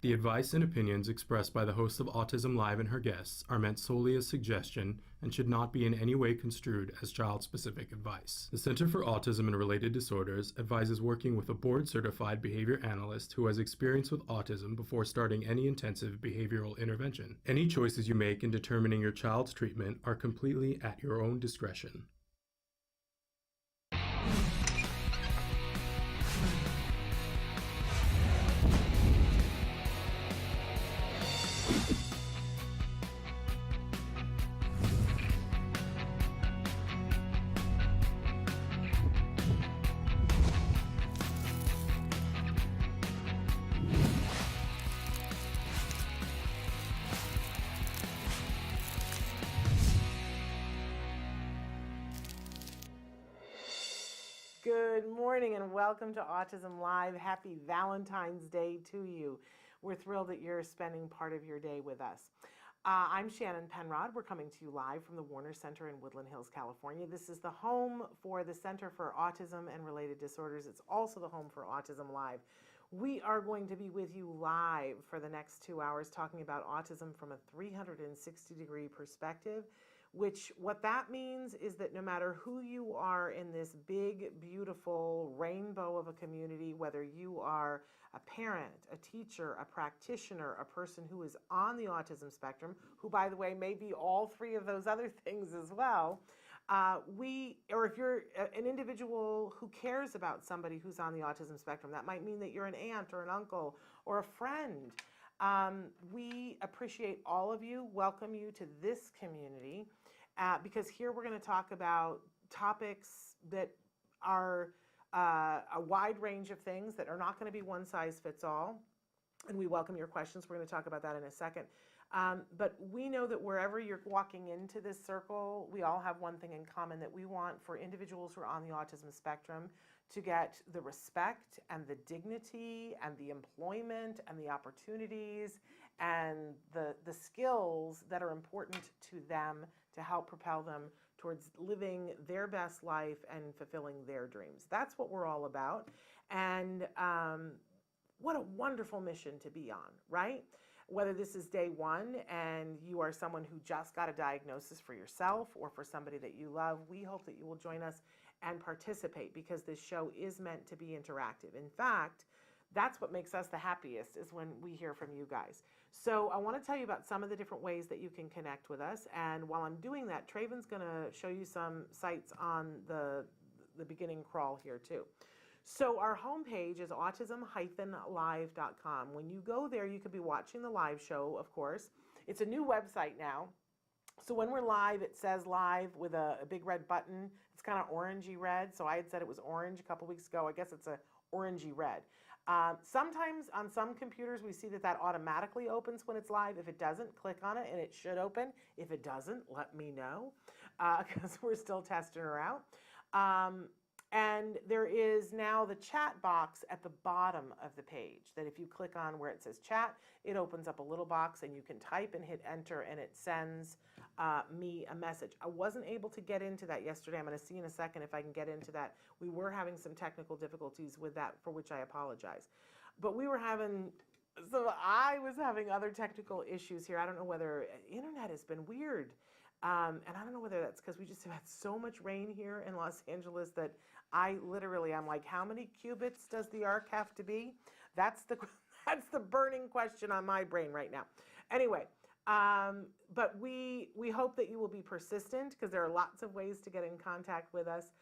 The advice and opinions expressed by the host of Autism Live and her guests are meant solely as suggestion and should not be in any way construed as child-specific advice. The Center for Autism and Related Disorders advises working with a board-certified behavior analyst who has experience with autism before starting any intensive behavioral intervention. Any choices you make in determining your child's treatment are completely at your own discretion. Good morning and welcome to Autism Live. Happy Valentine's Day to you. We're thrilled that you're spending part of your day with us. I'm Shannon Penrod. We're coming to you live from the Warner Center in Woodland Hills, California. This is the home for the Center for Autism and Related Disorders. It's also the home for Autism Live. We are going to be with you live for the next 2 hours talking about autism from a 360-degree perspective. What that means is that no matter who you are in this big, beautiful rainbow of a community, whether you are a parent, a teacher, a practitioner, a person who is on the autism spectrum, who, by the way, may be all three of those other things as well, or if you're an individual who cares about somebody who's on the autism spectrum, that might mean that you're an aunt or an uncle or a friend. We appreciate all of you, welcome you to this community, because here we're going to talk about topics that are a wide range of things that are not going to be one size fits all. And we welcome your questions. We're going to talk about that in a second. But we know that wherever you're walking into this circle, we all have one thing in common, that we want for individuals who are on the autism spectrum to get the respect and the dignity and the employment and the opportunities and the skills that are important to them to help propel them towards living their best life and fulfilling their dreams. That's what we're all about. And what a wonderful mission to be on, right? Whether this is day one and you are someone who just got a diagnosis for yourself or for somebody that you love, we hope that you will join us and participate, because this show is meant to be interactive. In fact, that's what makes us the happiest, is when we hear from you guys. So I want to tell you about some of the different ways that you can connect with us. And while I'm doing that, Traven's going to show you some sites on the beginning crawl here too. So our homepage is autism-live.com. When you go there, you could be watching the live show, of course. It's a new website now. So when we're live, it says live with a big red button. It's kind of orangey red. So I had said it was orange a couple weeks ago. I guess it's a orangey red. Sometimes on some computers, we see that automatically opens when it's live. If it doesn't, click on it and it should open. If it doesn't, let me know, because we're still testing her out. And there is now the chat box at the bottom of the page, that if you click on where it says chat, it opens up a little box and you can type and hit enter and it sends me a message. I wasn't able to get into that yesterday. I'm going to see in a second if I can get into that. We were having some technical difficulties with that, for which I apologize. But I was having other technical issues here. I don't know whether internet has been weird. And I don't know whether that's because we just have had so much rain here in Los Angeles that I'm like, how many qubits does the arc have to be? That's the burning question on my brain right now. Anyway, but we hope that you will be persistent, because there are lots of ways to get in contact with us.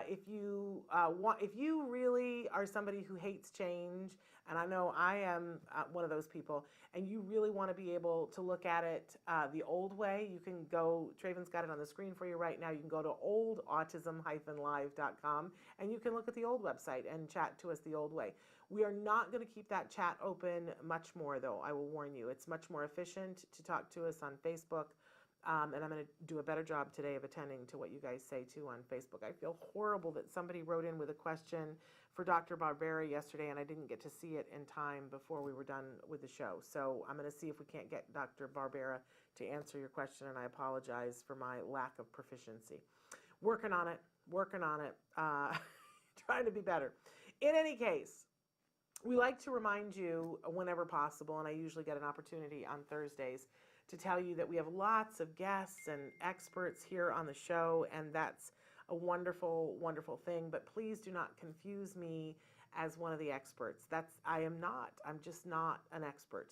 If you really are somebody who hates change, and I know I am one of those people, and you really want to be able to look at it the old way, you can go, Traven's got it on the screen for you right now, you can go to oldautism-live.com and you can look at the old website and chat to us the old way. We are not going to keep that chat open much more, though, I will warn you. It's much more efficient to talk to us on Facebook. And I'm going to do a better job today of attending to what you guys say, too, on Facebook. I feel horrible that somebody wrote in with a question for Dr. Barbera yesterday, and I didn't get to see it in time before we were done with the show. So I'm going to see if we can't get Dr. Barbera to answer your question, and I apologize for my lack of proficiency. Working on it, trying to be better. In any case, we like to remind you whenever possible, and I usually get an opportunity on Thursdays, to tell you that we have lots of guests and experts here on the show, and that's a wonderful, wonderful thing. But please do not confuse me as one of the experts. I am not. I'm just not an expert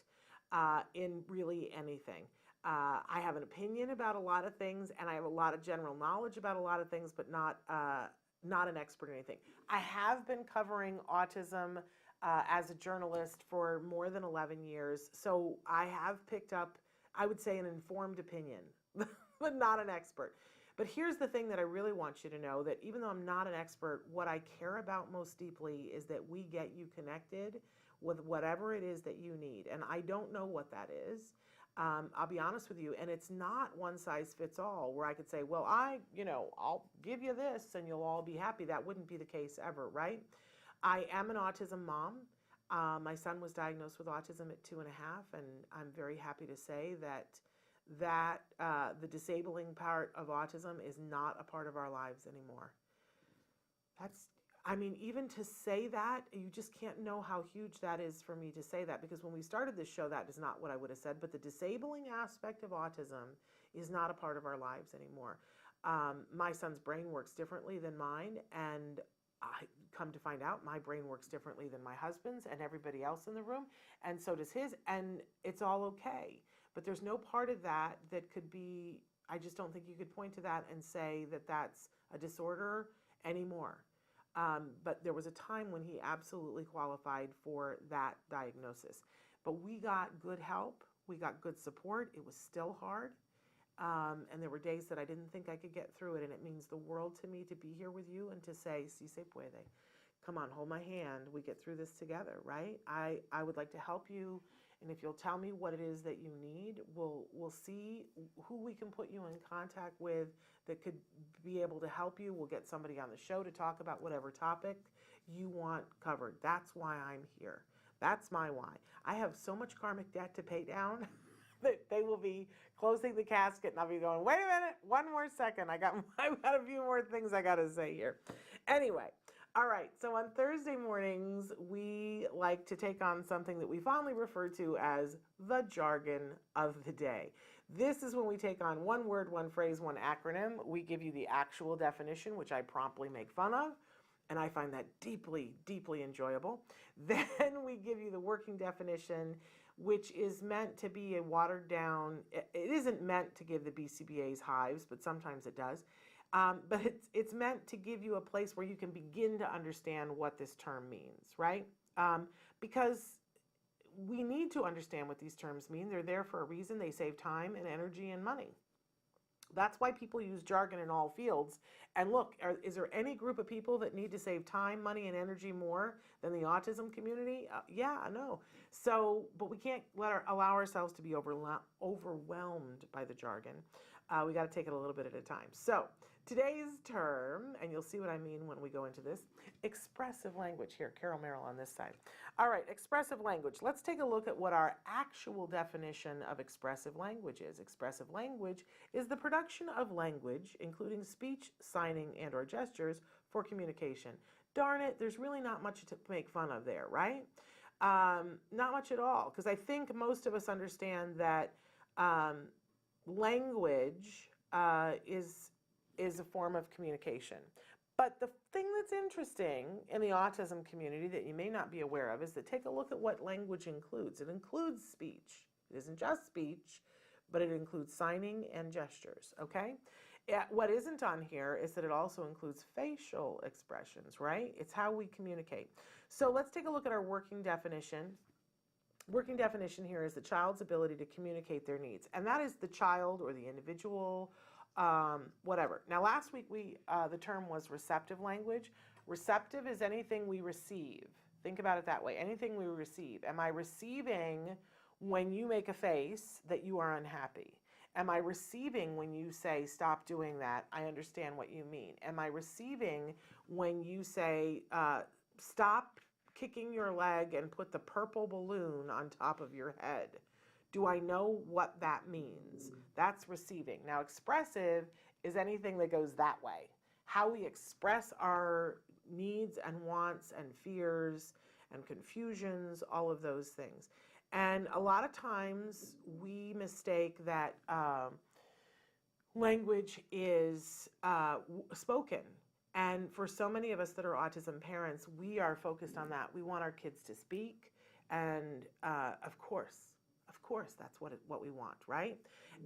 in really anything. I have an opinion about a lot of things, and I have a lot of general knowledge about a lot of things, but not an expert in anything. I have been covering autism as a journalist for more than 11 years, so I have picked up, I would say, an informed opinion, but not an expert. But here's the thing that I really want you to know, that even though I'm not an expert, what I care about most deeply is that we get you connected with whatever it is that you need. And I don't know what that is. I'll be honest with you. And it's not one size fits all where I could say, well, I'll give you this and you'll all be happy. That wouldn't be the case ever, right? I am an autism mom. My son was diagnosed with autism at 2.5, and I'm very happy to say that the disabling part of autism is not a part of our lives anymore. Even to say that, you just can't know how huge that is for me to say that, because when we started this show, that is not what I would have said, but the disabling aspect of autism is not a part of our lives anymore. My son's brain works differently than mine, and I come to find out my brain works differently than my husband's and everybody else in the room, and so does his, and it's all okay. But there's no part of that could be, I just don't think you could point to that and say that that's a disorder anymore. But there was a time when he absolutely qualified for that diagnosis. But we got good help. We got good support. It was still hard. And there were days that I didn't think I could get through it. And it means the world to me to be here with you and to say, si se puede. Come on, hold my hand. We get through this together, right? I would like to help you. And if you'll tell me what it is that you need, we'll see who we can put you in contact with that could be able to help you. We'll get somebody on the show to talk about whatever topic you want covered. That's why I'm here. That's my why. I have so much karmic debt to pay down that they will be closing the casket and I'll be going, wait a minute, one more second. I've got a few more things I got to say here. Anyway. All right, so on Thursday mornings, we like to take on something that we fondly refer to as the jargon of the day. This is when we take on one word, one phrase, one acronym. We give you the actual definition, which I promptly make fun of, and I find that deeply, deeply enjoyable. Then we give you the working definition, which is meant to be a watered down, it isn't meant to give the BCBA's hives, but sometimes it does. But it's meant to give you a place where you can begin to understand what this term means, right? Because we need to understand what these terms mean. They're there for a reason. They save time and energy and money. That's why people use jargon in all fields. And look, is there any group of people that need to save time, money, and energy more than the autism community? Yeah, I know. So, but we can't allow ourselves to be overwhelmed by the jargon. We got to take it a little bit at a time. So today's term, and you'll see what I mean when we go into this, expressive language. Here, Carol Merrill on this side. All right, expressive language. Let's take a look at what our actual definition of expressive language is. Expressive language is the production of language, including speech, signing, and or gestures for communication. Darn it, there's really not much to make fun of there, right? Not much at all, because I think most of us understand that language is a form of communication. But the thing that's interesting in the autism community that you may not be aware of is that take a look at what language includes. It includes speech. It isn't just speech, but it includes signing and gestures, okay? What isn't on here is that it also includes facial expressions, right? It's how we communicate. So let's take a look at our working definition. Working definition here is the child's ability to communicate their needs. And that is the child or the individual, whatever. Now, last week the term was receptive language. Receptive is anything we receive. Think about it that way. Anything we receive. Am I receiving when you make a face that you are unhappy? Am I receiving when you say, stop doing that? I understand what you mean. Am I receiving when you say, stop kicking your leg and put the purple balloon on top of your head? Do I know what that means? That's receiving. Now, expressive is anything that goes that way. How we express our needs and wants and fears and confusions, all of those things. And a lot of times we mistake that language is spoken. And for so many of us that are autism parents, we are focused on that. We want our kids to speak, and of course, that's what we want, right?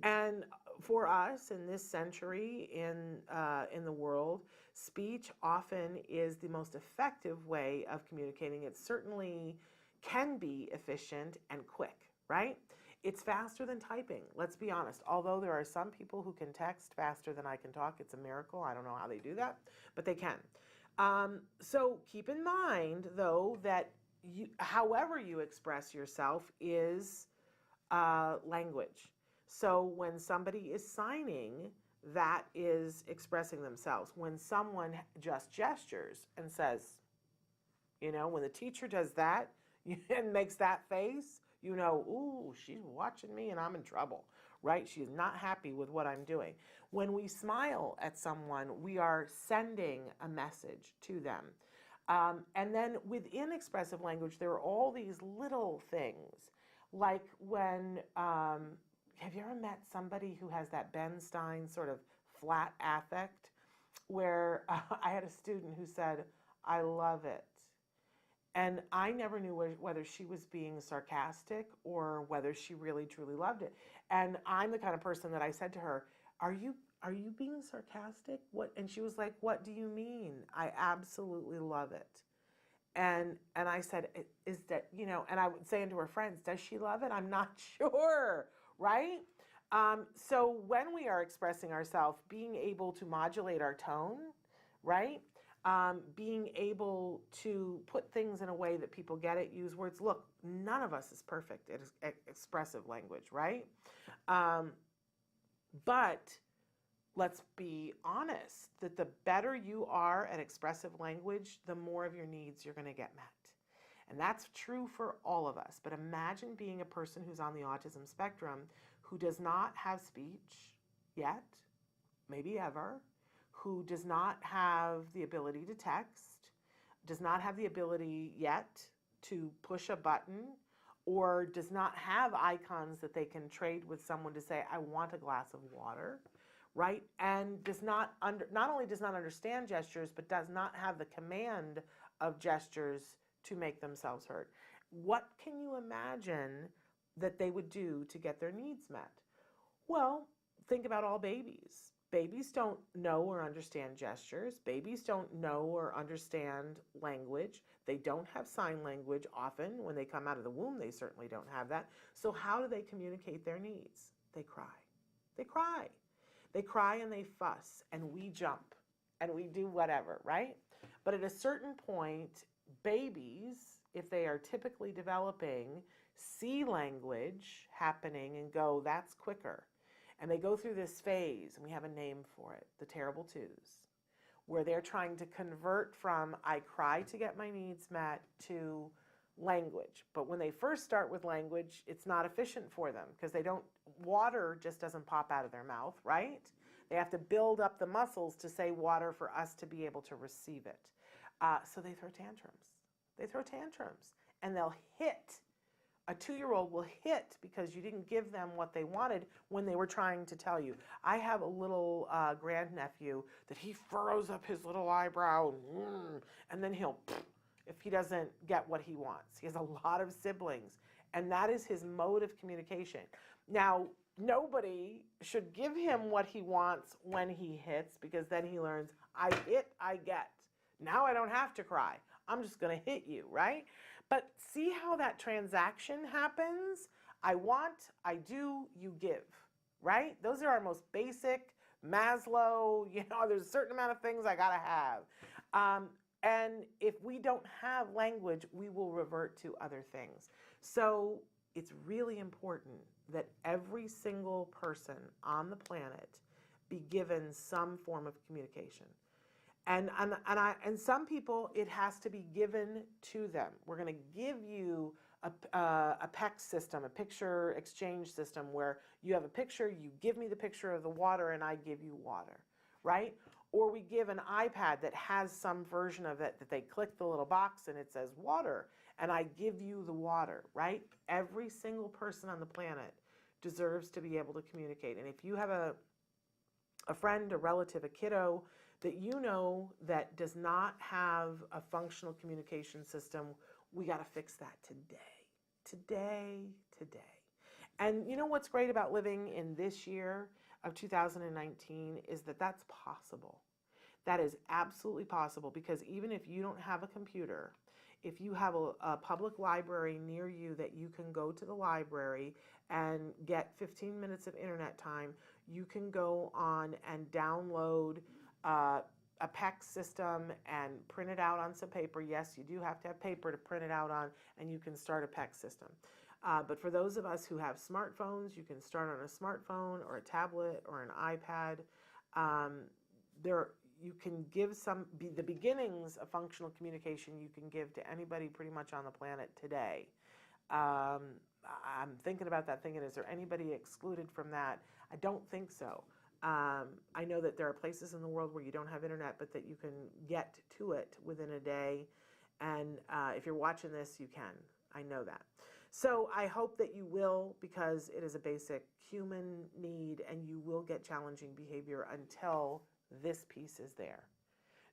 And for us in this century in the world, speech often is the most effective way of communicating. It certainly can be efficient and quick, right? It's faster than typing, let's be honest. Although there are some people who can text faster than I can talk, it's a miracle. I don't know how they do that, but they can. So keep in mind, though, that however you express yourself is language. So when somebody is signing, that is expressing themselves. When someone just gestures and says, when the teacher does that and makes that face, ooh, she's watching me and I'm in trouble, right? She's not happy with what I'm doing. When we smile at someone, we are sending a message to them. And then within expressive language, there are all these little things. Like when, have you ever met somebody who has that Ben Stein sort of flat affect, where I had a student who said, I love it. And I never knew whether she was being sarcastic or whether she really truly loved it. And I'm the kind of person that I said to her, are you being sarcastic? What? And she was like, what do you mean? I absolutely love it. And I said, is that, and I would say to her friends, does she love it? I'm not sure, right? So when we are expressing ourselves, being able to modulate our tone, right? Being able to put things in a way that people get it, use words. Look, none of us is perfect at expressive language, right? But let's be honest that the better you are at expressive language, the more of your needs you're going to get met. And that's true for all of us. But imagine being a person who's on the autism spectrum who does not have speech yet, maybe ever, who does not have the ability to text, does not have the ability yet to push a button, or does not have icons that they can trade with someone to say, I want a glass of water, right? And does not only does not understand gestures, but does not have the command of gestures to make themselves heard. What can you imagine that they would do to get their needs met? Well, think about all babies. Babies don't know or understand gestures. Babies don't know or understand language. They don't have sign language often. When they come out of the womb, they certainly don't have that. So how do they communicate their needs? They cry. They cry. They cry and they fuss, and we jump and we do whatever, right? But at a certain point, babies, if they are typically developing, see language happening and go, that's quicker. And they go through this phase, and we have a name for it, the terrible twos, where they're trying to convert from I cry to get my needs met to language. But when they first start with language, it's not efficient for them because water just doesn't pop out of their mouth, right? They have to build up the muscles to say water for us to be able to receive it. So they throw tantrums. They throw tantrums, and they'll hit. A 2-year-old will hit because you didn't give them what they wanted when they were trying to tell you. I have a little grandnephew that he furrows up his little eyebrow, and then if he doesn't get what he wants. He has a lot of siblings, and that is his mode of communication. Now, nobody should give him what he wants when he hits, because then he learns, I hit, I get. Now I don't have to cry. I'm just going to hit you, right? But see how that transaction happens? I want, I do, you give, right? Those are our most basic Maslow, there's a certain amount of things I got to have. And if we don't have language, we will revert to other things. So it's really important that every single person on the planet be given some form of communication. And some people, it has to be given to them. We're going to give you a PEX system, a picture exchange system, where you have a picture, you give me the picture of the water, and I give you water, right? Or we give an iPad that has some version of it that they click the little box and it says water, and I give you the water, right? Every single person on the planet deserves to be able to communicate. And if you have a friend, a relative, a kiddo that you know that does not have a functional communication system, we got to fix that today. And you know what's great about living in this year of 2019 is that that's possible. That is absolutely possible, because even if you don't have a computer, if you have a public library near you that you can go to the library and get 15 minutes of internet time, you can go on and download a PEX system and print it out on some paper. Yes, you do have to have paper to print it out on, and you can start a PEX system. But for those of us who have smartphones, you can start on a smartphone or a tablet or an iPad. You can give the beginnings of functional communication you can give to anybody pretty much on the planet today. I'm thinking about that, thinking, is there anybody excluded from that? I don't think so. I know that there are places in the world where you don't have internet, but that you can get to it within a day. And if you're watching this, you can. I know that. So I hope that you will, because it is a basic human need, and you will get challenging behavior until this piece is there.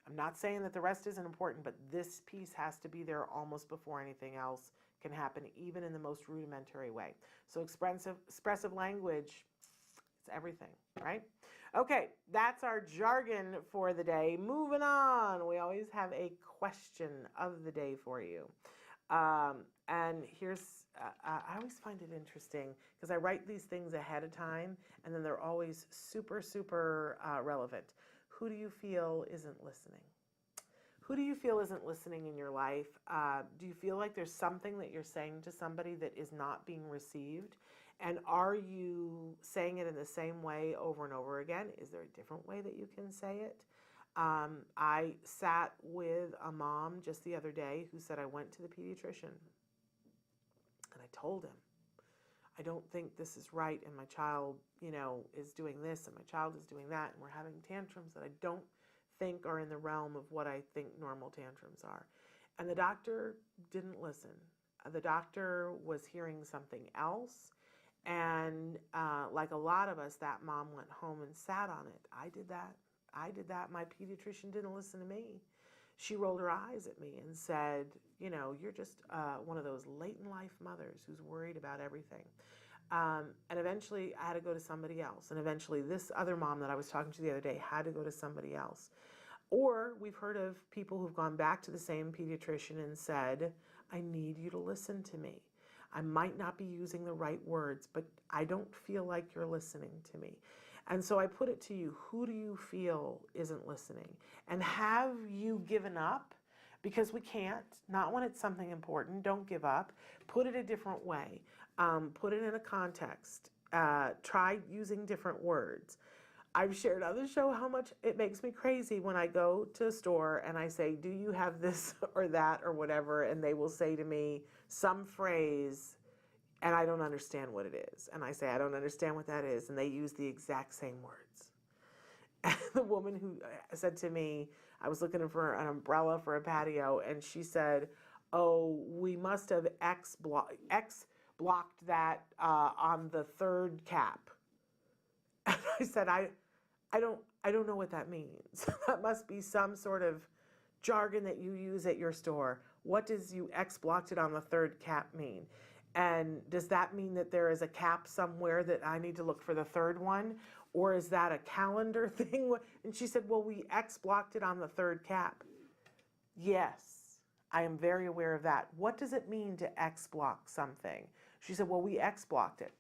I'm not saying that the rest isn't important, but this piece has to be there almost before anything else can happen, even in the most rudimentary way. So expressive language, it's everything, right? Okay, that's our jargon for the day. Moving on, we always have a question of the day for you. And here's, I always find it interesting because I write these things ahead of time, and then they're always super relevant. Who do you feel isn't listening? Who do you feel isn't listening in your life? Do you feel like there's something that you're saying to somebody that is not being received? And are you saying it in the same way over and over again? Is there a different way that you can say it? I sat with a mom just the other day who said, I went to the pediatrician and I told him, I don't think this is right, and my child, is doing this and my child is doing that, and we're having tantrums that I don't think are in the realm of what I think normal tantrums are. And the doctor didn't listen. The doctor was hearing something else. And like a lot of us, that mom went home and sat on it. I did that. My pediatrician didn't listen to me. She rolled her eyes at me and said, you're just one of those late in life mothers who's worried about everything. And eventually I had to go to somebody else. And eventually this other mom that I was talking to the other day had to go to somebody else. Or we've heard of people who've gone back to the same pediatrician and said, I need you to listen to me. I might not be using the right words, but I don't feel like you're listening to me. And so I put it to you, who do you feel isn't listening? And have you given up? Because we can't, not when it's something important. Don't give up. Put it a different way. Put it in a context. Try using different words. I've shared on the show how much it makes me crazy when I go to a store and I say, do you have this or that or whatever? And they will say to me some phrase, and I don't understand what it is. And I say, I don't understand what that is. And they use the exact same words. And the woman who said to me, I was looking for an umbrella for a patio, and she said, oh, we must have X blocked that on the third cap. And I said, I don't know what that means. That must be some sort of jargon that you use at your store. What does you X blocked it on the third cap mean? And does that mean that there is a cap somewhere that I need to look for the third one? Or is that a calendar thing? And she said, well, we X blocked it on the third cap. Yes, I am very aware of that. What does it mean to X block something? She said, well, we X blocked it.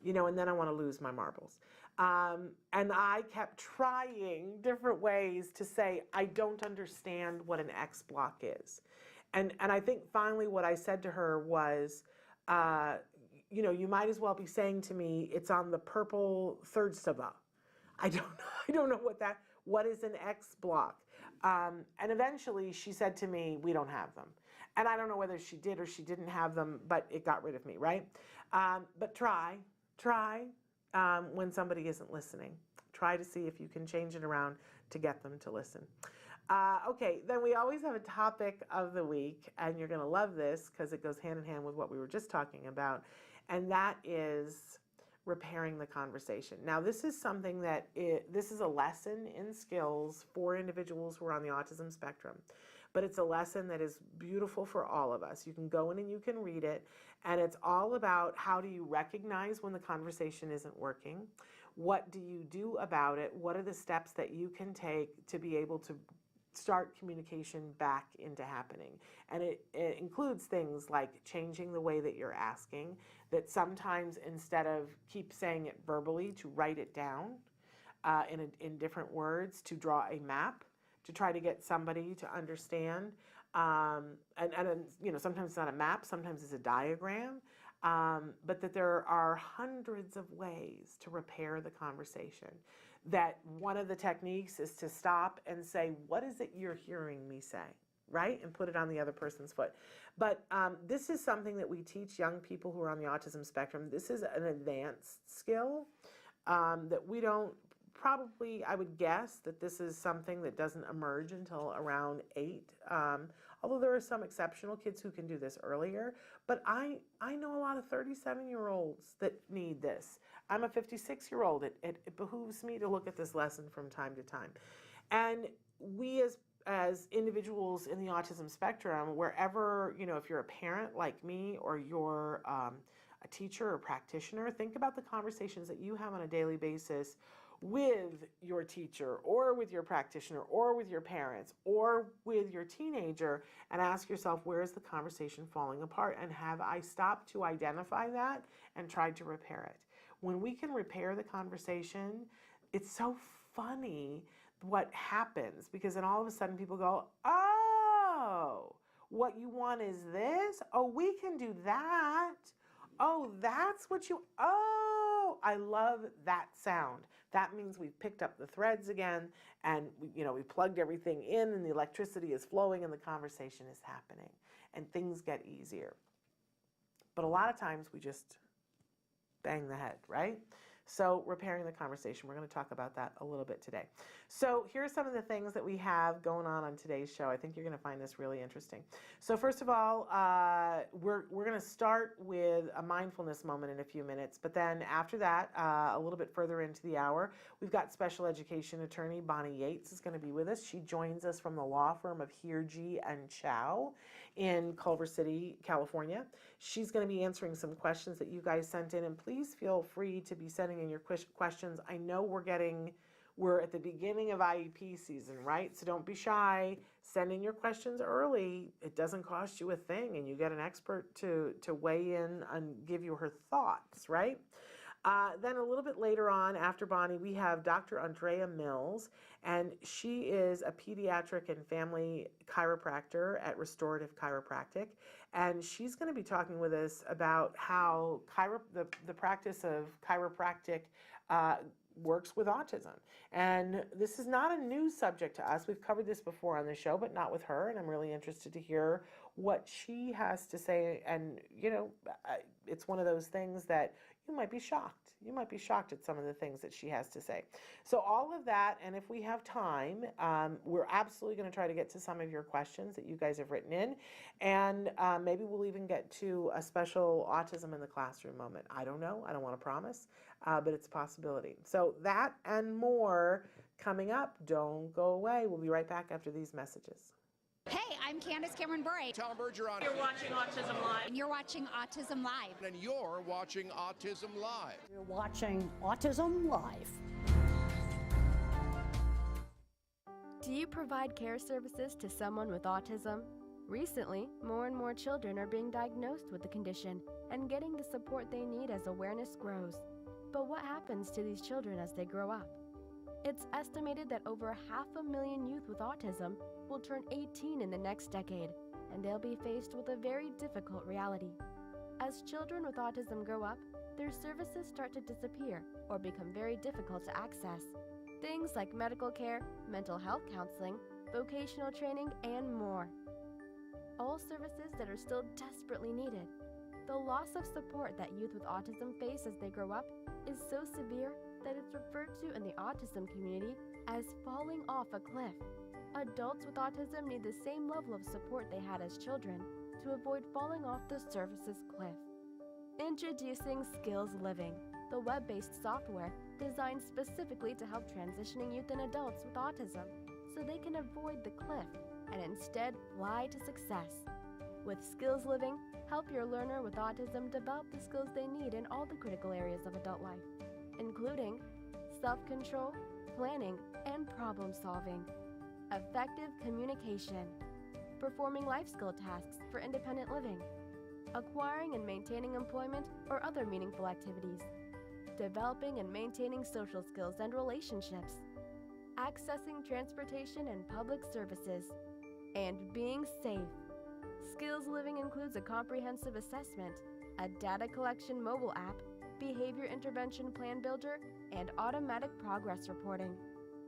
And then I want to lose my marbles. And I kept trying different ways to say, I don't understand what an X block is. And I think finally what I said to her was, you might as well be saying to me, it's on the purple third stava. I don't know what is an X block? And eventually she said to me, we don't have them. And I don't know whether she did or she didn't have them, but it got rid of me, right? But try when somebody isn't listening. try to see if you can change it around to get them to listen. Okay, then we always have a topic of the week, and you're going to love this because it goes hand in hand with what we were just talking about, and that is repairing the conversation. Now, this is something this is a lesson in skills for individuals who are on the autism spectrum, but it's a lesson that is beautiful for all of us. You can go in and you can read it, and it's all about how do you recognize when the conversation isn't working? What do you do about it? What are the steps that you can take to be able to start communication back into happening? And it includes things like changing the way that you're asking, that sometimes instead of keep saying it verbally, to write it down in different words, to draw a map, to try to get somebody to understand. And sometimes it's not a map, sometimes it's a diagram, but that there are hundreds of ways to repair the conversation. That one of the techniques is to stop and say, what is it you're hearing me say, right? And put it on the other person's foot. But this is something that we teach young people who are on the autism spectrum. This is an advanced skill that we don't probably, I would guess that this is something that doesn't emerge until around 8. Although there are some exceptional kids who can do this earlier. But I know a lot of 37-year-olds that need this. I'm a 56-year-old. It behooves me to look at this lesson from time to time. And we as individuals in the autism spectrum, wherever, if you're a parent like me or you're a teacher or practitioner, think about the conversations that you have on a daily basis with your teacher or with your practitioner or with your parents or with your teenager, and ask yourself, where is the conversation falling apart, and have I stopped to identify that and tried to repair it? When we can repair the conversation, it's so funny what happens, because then all of a sudden people go, oh, what you want is this? Oh, we can do that. Oh, that's what oh, I love that sound. That means we've picked up the threads again, and we plugged everything in, and the electricity is flowing, and the conversation is happening, and things get easier. But a lot of times we just bang the head, right? So repairing the conversation, we're going to talk about that a little bit today. So here are some of the things that we have going on today's show. I think you're going to find this really interesting. So first of all, we're going to start with a mindfulness moment in a few minutes. But then after that, a little bit further into the hour, we've got special education attorney Bonnie Yates is going to be with us. She joins us from the law firm of Heergy and Chow in Culver City, California. She's going to be answering some questions that you guys sent in, and please feel free to be sending in your questions. I know we're at the beginning of IEP season, right? So don't be shy. Send in your questions early. It doesn't cost you a thing, and you get an expert to weigh in and give you her thoughts, right? Then a little bit later on, after Bonnie, we have Dr. Andrea Mills, and she is a pediatric and family chiropractor at Restoration Chiropractic, and she's going to be talking with us about how the practice of chiropractic works with autism. And this is not a new subject to us. We've covered this before on the show, but not with her, and I'm really interested to hear what she has to say. And, it's one of those things that you might be shocked. You might be shocked at some of the things that she has to say. So all of that, and if we have time, we're absolutely going to try to get to some of your questions that you guys have written in. And maybe we'll even get to a special autism in the classroom moment. I don't know. I don't want to promise, but it's a possibility. So that and more coming up. Don't go away. We'll be right back after these messages. Hey, I'm Candace Cameron Bray. Tom Bergeron. You're watching Autism Live. And you're watching Autism Live. And you're watching Autism Live. You're watching Autism Live. Do you provide care services to someone with autism? Recently, more and more children are being diagnosed with the condition and getting the support they need as awareness grows. But what happens to these children as they grow up? It's estimated that over 500,000 youth with autism will turn 18 in the next decade, and they'll be faced with a very difficult reality. As children with autism grow up, their services start to disappear or become very difficult to access. Things like medical care, mental health counseling, vocational training, and more. All services that are still desperately needed. The loss of support that youth with autism face as they grow up is so severe that it's referred to in the autism community as falling off a cliff. Adults with autism need the same level of support they had as children to avoid falling off the services cliff. Introducing Skills Living, the web-based software designed specifically to help transitioning youth and adults with autism so they can avoid the cliff and instead fly to success. With Skills Living, help your learner with autism develop the skills they need in all the critical areas of adult life, including self-control, planning, and problem-solving, effective communication, performing life skill tasks for independent living, acquiring and maintaining employment or other meaningful activities, developing and maintaining social skills and relationships, accessing transportation and public services, and being safe. Skills Living includes a comprehensive assessment, a data collection mobile app, behavior intervention plan builder, and automatic progress reporting.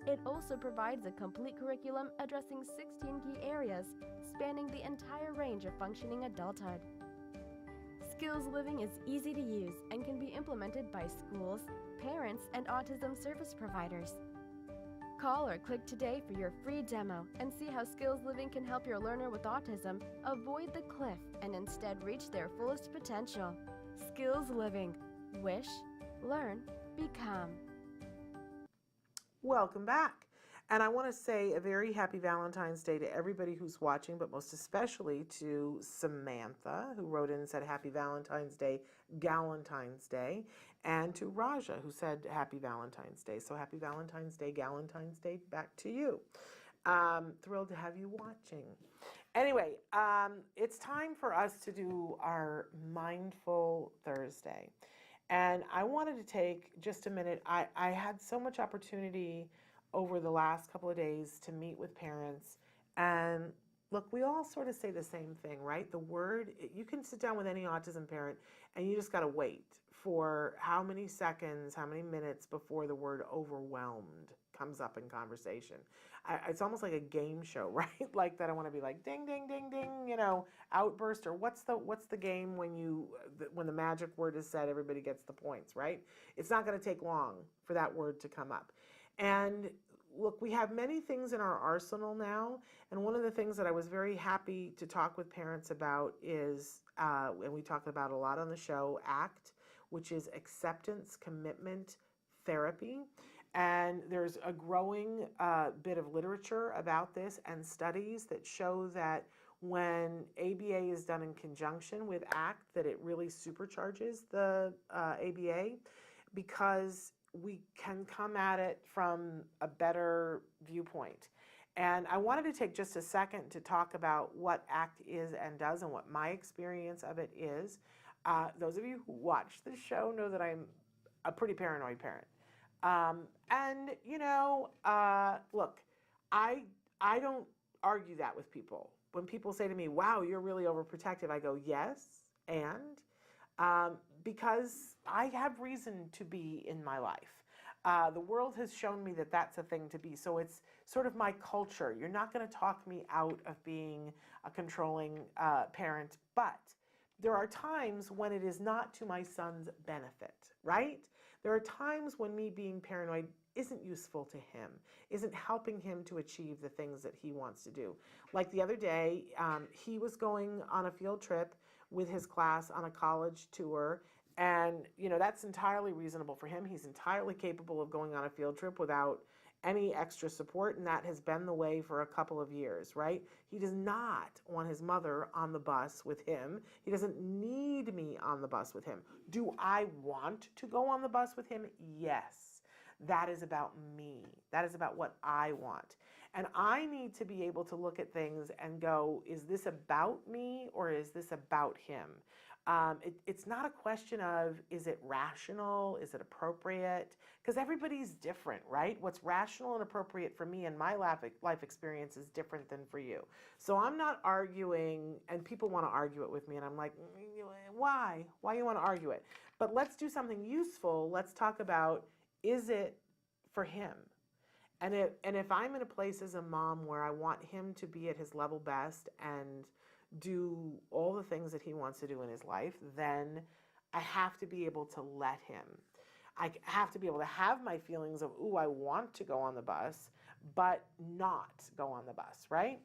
It also provides a complete curriculum addressing 16 key areas spanning the entire range of functioning adulthood. Skills Living is easy to use and can be implemented by schools, parents, and autism service providers. Call or click today for your free demo and see how Skills Living can help your learner with autism avoid the cliff and instead reach their fullest potential. Skills Living. Wish, learn, become. Welcome back. And I want to say a very happy Valentine's Day to everybody who's watching, but most especially to Samantha, who wrote in and said Happy Valentine's Day, Galentine's Day, and to Raja, who said Happy Valentine's Day. So happy Valentine's Day, Galentine's Day, back to you. Thrilled to have you watching. Anyway, it's time for us to do our Mindful Thursday. And I wanted to take just a minute. I had so much opportunity over the last couple of days to meet with parents. And look, we all sort of say the same thing, right? The word, you can sit down with any autism parent and you just got to wait for how many seconds, how many minutes before the word overwhelmed comes up in conversation. It's almost like a game show, right? Like that I want to be like ding, ding, ding, ding, you know, outburst, or what's the game when the magic word is said, everybody gets the points, right? It's not going to take long for that word to come up. And look, we have many things in our arsenal now. And one of the things that I was very happy to talk with parents about is, and we talk about a lot on the show, ACT, which is Acceptance Commitment Therapy. And there's a growing bit of literature about this and studies that show that when ABA is done in conjunction with ACT, that it really supercharges the ABA, because we can come at it from a better viewpoint. And I wanted to take just a second to talk about what ACT is and does and what my experience of it is. Those of you who watch the show know that I'm a pretty paranoid parent. And, you know, look, I don't argue that with people. When people say to me, wow, you're really overprotective, I go, yes, and because I have reason to be in my life. The world has shown me that that's a thing to be. So it's sort of my culture. You're not going to talk me out of being a controlling parent, but there are times when it is not to my son's benefit, right? There are times when me being paranoid isn't useful to him, isn't helping him to achieve the things that he wants to do. Like the other day, he was going on a field trip with his class on a college tour. And, you know, that's entirely reasonable for him. He's entirely capable of going on a field trip without any extra support. And that has been the way for a couple of years, right? He does not want his mother on the bus with him. He doesn't need me on the bus with him. Do I want to go on the bus with him? Yes. That is about me. That is about what I want. And I need to be able to look at things and go, is this about me or is this about him? It's not a question of, is it rational? Is it appropriate? Because everybody's different, right? What's rational and appropriate for me and my life experience is different than for you. So I'm not arguing, and people want to argue it with me, and I'm like, why? Why you want to argue it? But let's do something useful. Let's talk about, is it for him? And if I'm in a place as a mom where I want him to be at his level best and do all the things that he wants to do in his life, then I have to be able to let him. I have to be able to have my feelings of, ooh, I want to go on the bus, but not go on the bus, right?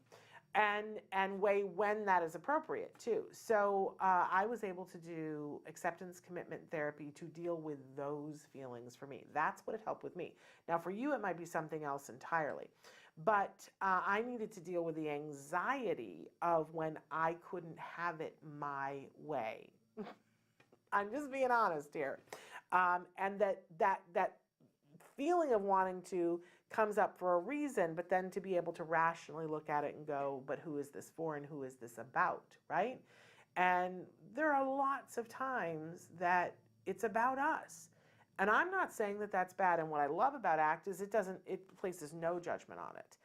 And weigh when that is appropriate too. So I was able to do acceptance commitment therapy to deal with those feelings for me. That's what it helped with me. Now for you, it might be something else entirely. But I needed to deal with the anxiety of when I couldn't have it my way. I'm just being honest here. And that feeling of wanting to comes up for a reason, but then to be able to rationally look at it and go, but who is this for and who is this about, right? And there are lots of times that it's about us. And I'm not saying that that's bad. And what I love about ACT is it places no judgment on it.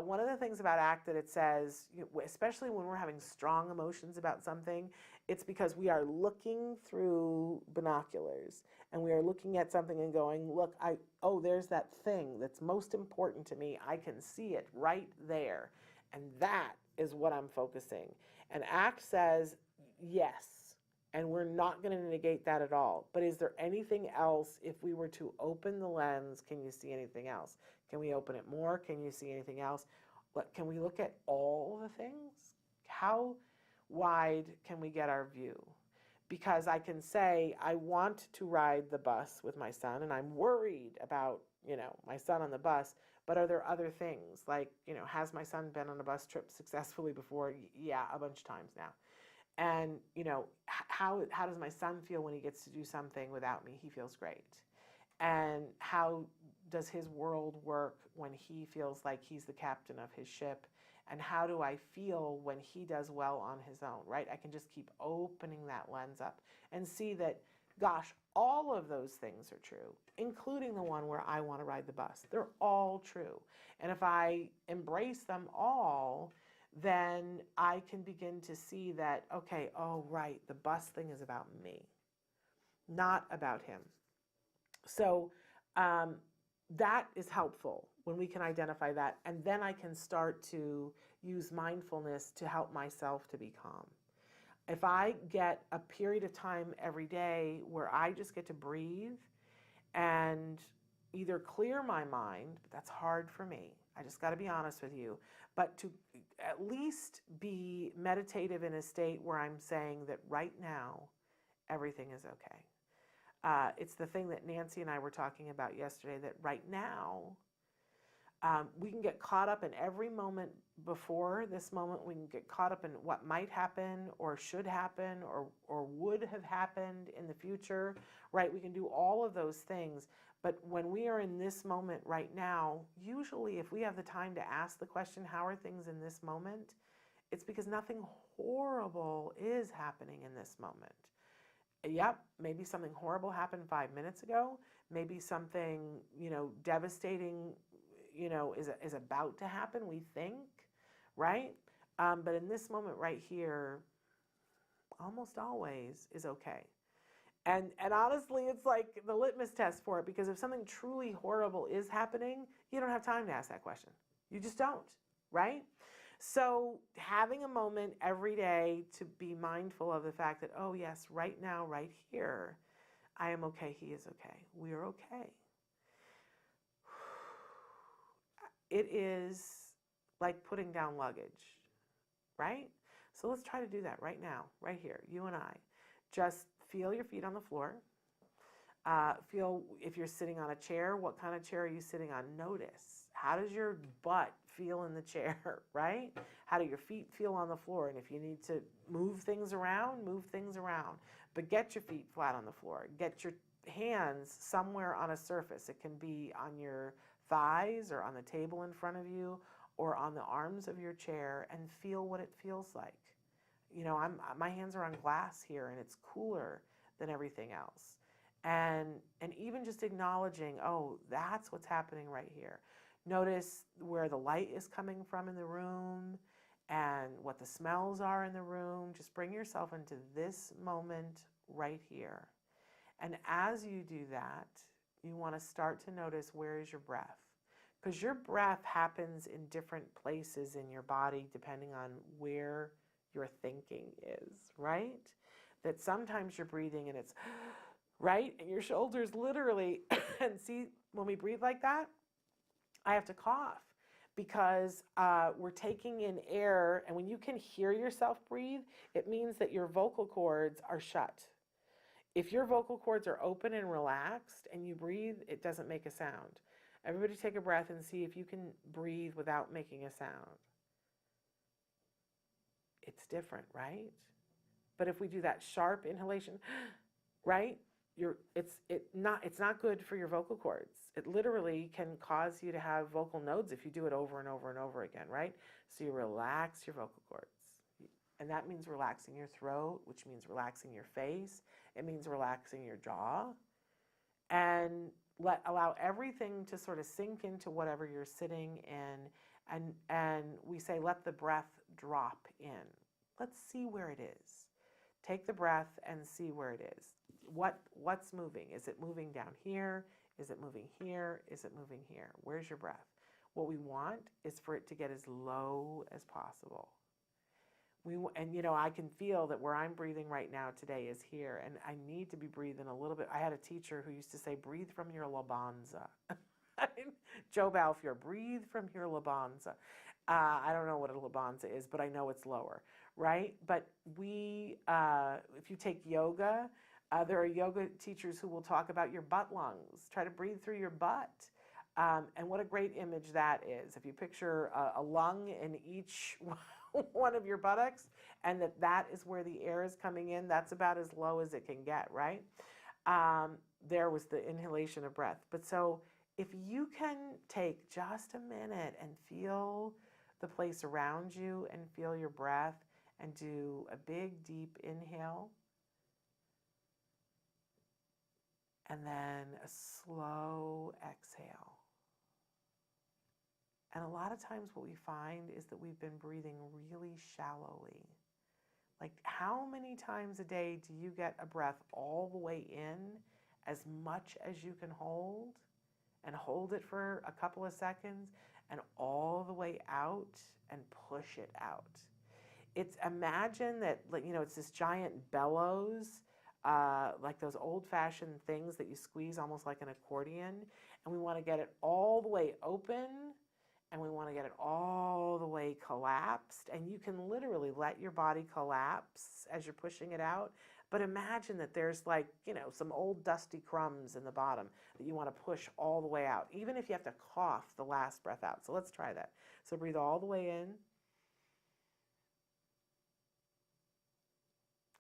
One of the things about ACT that it says, especially when we're having strong emotions about something, it's because we are looking through binoculars and we are looking at something and going, look, there's that thing that's most important to me. I can see it right there. And that is what I'm focusing. And ACT says, yes, and we're not going to negate that at all. But is there anything else? If we were to open the lens, can you see anything else? Can we open it more? Can you see anything else? Can we look at all the things? How wide can we get our view? Because I can say, I want to ride the bus with my son, and I'm worried about, my son on the bus, but are there other things? Like, has my son been on a bus trip successfully before? Yeah, a bunch of times now. And, how does my son feel when he gets to do something without me? He feels great. And how does his world work when he feels like he's the captain of his ship? And how do I feel when he does well on his own, right? I can just keep opening that lens up and see that, gosh, all of those things are true, including the one where I want to ride the bus. They're all true. And if I embrace them all, then I can begin to see that, okay, oh, right, the bus thing is about me, not about him. So that is helpful when we can identify that. And then I can start to use mindfulness to help myself to be calm. If I get a period of time every day where I just get to breathe and either clear my mind, but that's hard for me. I just got to be honest with you. But to at least be meditative in a state where I'm saying that right now, everything is okay. It's the thing that Nancy and I were talking about yesterday, that right now, we can get caught up in every moment before this moment. We can get caught up in what might happen or should happen or would have happened in the future, right? We can do all of those things. But when we are in this moment right now, usually if we have the time to ask the question, how are things in this moment? It's because nothing horrible is happening in this moment. Yep, maybe something horrible happened 5 minutes ago. Maybe something, devastating, is about to happen, we think, right? But in this moment right here, almost always is okay. And honestly, it's like the litmus test for it, because if something truly horrible is happening, you don't have time to ask that question. You just don't, right? So having a moment every day to be mindful of the fact that, oh yes, right now, right here, I am okay, he is okay, we are okay. It is like putting down luggage, right? So let's try to do that right now, right here, you and I. Just feel your feet on the floor. Feel if you're sitting on a chair, what kind of chair are you sitting on? Notice. How does your butt feel in the chair, right? How do your feet feel on the floor? And if you need to move things around, move things around. But get your feet flat on the floor. Get your hands somewhere on a surface. It can be on your thighs or on the table in front of you or on the arms of your chair, and feel what it feels like. My hands are on glass here and it's cooler than everything else. And even just acknowledging, oh, that's what's happening right here. Notice where the light is coming from in the room and what the smells are in the room. Just bring yourself into this moment right here. And as you do that, you want to start to notice, where is your breath? Because your breath happens in different places in your body depending on where your thinking is, right? That sometimes you're breathing and it's right? And your shoulders literally, and see, when we breathe like that, I have to cough because we're taking in air. And when you can hear yourself breathe, it means that your vocal cords are shut. If your vocal cords are open and relaxed and you breathe, it doesn't make a sound. Everybody take a breath and see if you can breathe without making a sound. It's different, right? But if we do that sharp inhalation, right? It's not good for your vocal cords. It literally can cause you to have vocal nodes if you do it over and over and over again, right? So you relax your vocal cords. And that means relaxing your throat, which means relaxing your face. It means relaxing your jaw. And allow everything to sort of sink into whatever you're sitting in. And we say, let the breath drop in. Let's see where it is. Take the breath and see where it is. What's moving? Is it moving down here? Is it moving here? Is it moving here? Where's your breath? What we want is for it to get as low as possible. I can feel that where I'm breathing right now today is here, and I need to be breathing a little bit. I had a teacher who used to say, breathe from your labanza. Joe Balfour, breathe from your labanza. I don't know what a labanza is, but I know it's lower, right? But if you take yoga, there are yoga teachers who will talk about your butt lungs. Try to breathe through your butt. And what a great image that is. If you picture a lung in each one of your buttocks, and that is where the air is coming in, that's about as low as it can get, right? There was the inhalation of breath. But so if you can take just a minute and feel the place around you and feel your breath and do a big, deep inhale, and then a slow exhale. And a lot of times what we find is that we've been breathing really shallowly. Like, how many times a day do you get a breath all the way in, as much as you can hold, and hold it for a couple of seconds, and all the way out and push it out? Imagine that, it's this giant bellows, like those old-fashioned things that you squeeze almost like an accordion, and we want to get it all the way open, and we want to get it all the way collapsed. And you can literally let your body collapse as you're pushing it out. But imagine that there's some old dusty crumbs in the bottom that you want to push all the way out, even if you have to cough the last breath out. So let's try that. So breathe all the way in.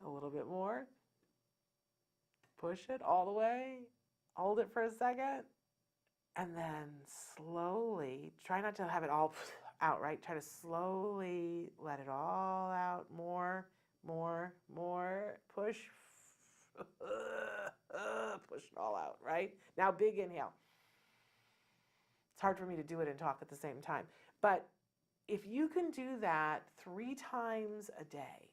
A little bit more. Push it all the way. Hold it for a second. And then slowly, try not to have it all out, right? Try to slowly let it all out. More. Push. Push it all out, right? Now, big inhale. It's hard for me to do it and talk at the same time. But if you can do that 3 times a day,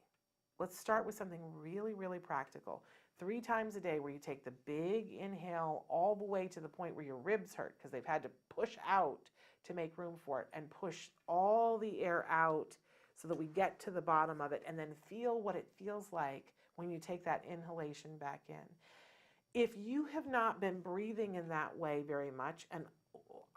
let's start with something really, really practical. 3 times a day where you take the big inhale all the way to the point where your ribs hurt because they've had to push out to make room for it, and push all the air out so that we get to the bottom of it, and then feel what it feels like when you take that inhalation back in. If you have not been breathing in that way very much, and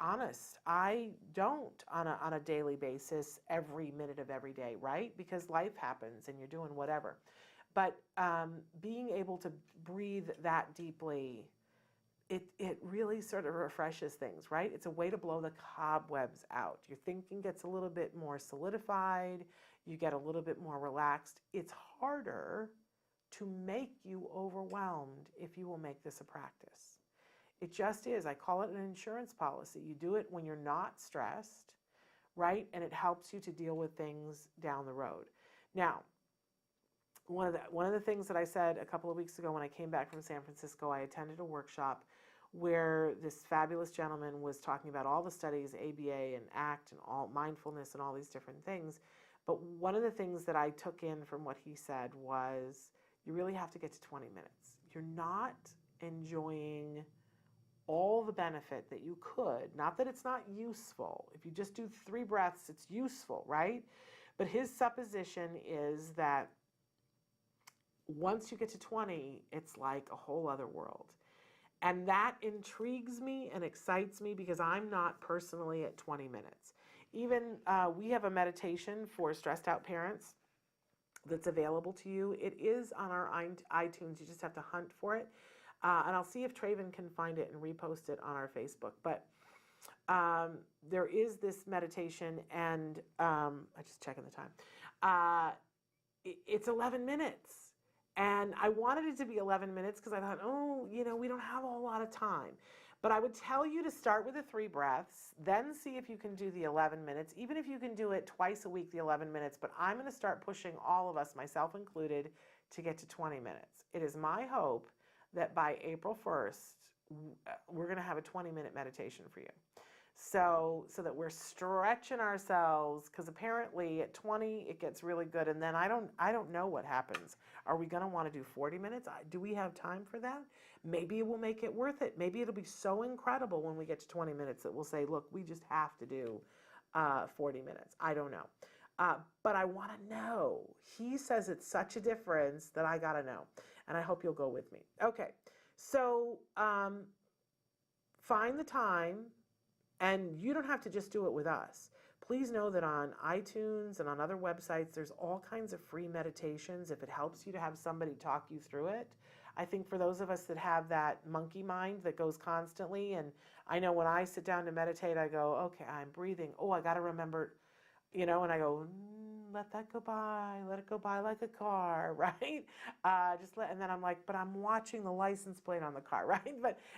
honest, I don't on a daily basis every minute of every day, right? Because life happens and you're doing whatever. But being able to breathe that deeply, it really sort of refreshes things, right? It's a way to blow the cobwebs out. Your thinking gets a little bit more solidified. You get a little bit more relaxed. It's harder to make you overwhelmed if you will make this a practice. It just is. I call it an insurance policy. You do it when you're not stressed, right? And it helps you to deal with things down the road. Now, one of the things that I said a couple of weeks ago when I came back from San Francisco, I attended a workshop where this fabulous gentleman was talking about all the studies, ABA and ACT and all mindfulness and all these different things. But one of the things that I took in from what he said was, you really have to get to 20 minutes. You're not enjoying all the benefit that you could. Not that it's not useful. If you just do 3 breaths, it's useful, right? But his supposition is that once you get to 20, it's like a whole other world. And that intrigues me and excites me because I'm not personally at 20 minutes. Even we have a meditation for stressed out parents that's available to you. It is on our iTunes. You just have to hunt for it. And I'll see if Traven can find it and repost it on our Facebook. But there is this meditation, and I'm just checking the time. It's 11 minutes. And I wanted it to be 11 minutes because I thought, oh, we don't have a whole lot of time. But I would tell you to start with the 3 breaths, then see if you can do the 11 minutes, even if you can do it twice a week, the 11 minutes. But I'm going to start pushing all of us, myself included, to get to 20 minutes. It is my hope that by April 1st, we're going to have a 20-minute meditation for you. So that we're stretching ourselves, because apparently at 20 it gets really good, and then I don't know what happens. Are we going to want to do 40 minutes? Do we have time for that? Maybe it will make it worth it. Maybe it'll be so incredible when we get to 20 minutes that we'll say, look, we just have to do 40 minutes. I don't know. But I want to know. He says it's such a difference that I got to know, and I hope you'll go with me. Okay, so find the time. And you don't have to just do it with us. Please know that on iTunes and on other websites, there's all kinds of free meditations if it helps you to have somebody talk you through it. I think for those of us that have that monkey mind that goes constantly, and I know when I sit down to meditate, I go, okay, I'm breathing. Oh, I got to remember, and I go, let that go by, let it go by like a car, right? And then I'm like, but I'm watching the license plate on the car, right?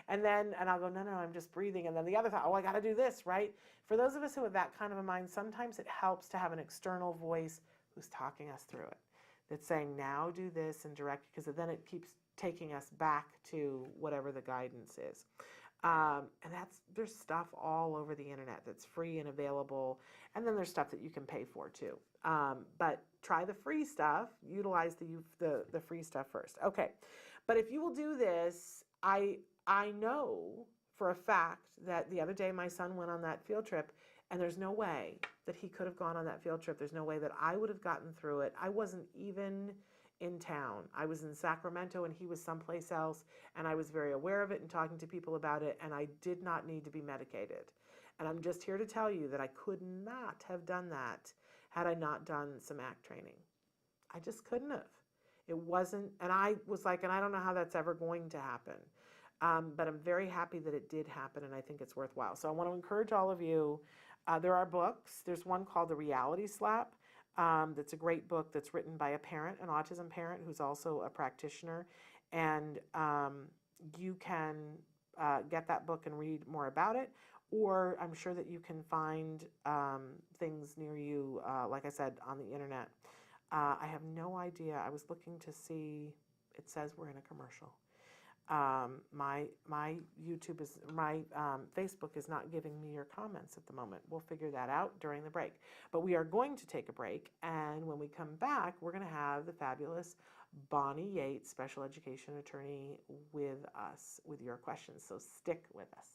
And I'll go, no, I'm just breathing. And then the other thought, oh, I got to do this, right? For those of us who have that kind of a mind, sometimes it helps to have an external voice who's talking us through it, that's saying, now do this and direct, because then it keeps taking us back to whatever the guidance is. And there's stuff all over the internet that's free and available. And then there's stuff that you can pay for too. But try the free stuff, utilize the free stuff first. Okay. But if you will do this, I know for a fact that the other day my son went on that field trip, and there's no way that he could have gone on that field trip. There's no way that I would have gotten through it. I wasn't even in town. I was in Sacramento and he was someplace else, and I was very aware of it and talking to people about it, and I did not need to be medicated. And I'm just here to tell you that I could not have done that had I not done some ACT training. I just couldn't have. It wasn't, and I was like, and I don't know how that's ever going to happen. But I'm very happy that it did happen, and I think it's worthwhile. So I want to encourage all of you. There are books. There's one called The Reality Slap. That's a great book that's written by a parent, an autism parent who's also a practitioner. And you can get that book and read more about it. Or I'm sure that you can find things near you, like I said, on the internet. I have no idea. I was looking to see, it says we're in a commercial. My Facebook is not giving me your comments at the moment. We'll figure that out during the break. But we are going to take a break, and when we come back, we're going to have the fabulous Bonnie Yates, special education attorney, with us with your questions. So stick with us.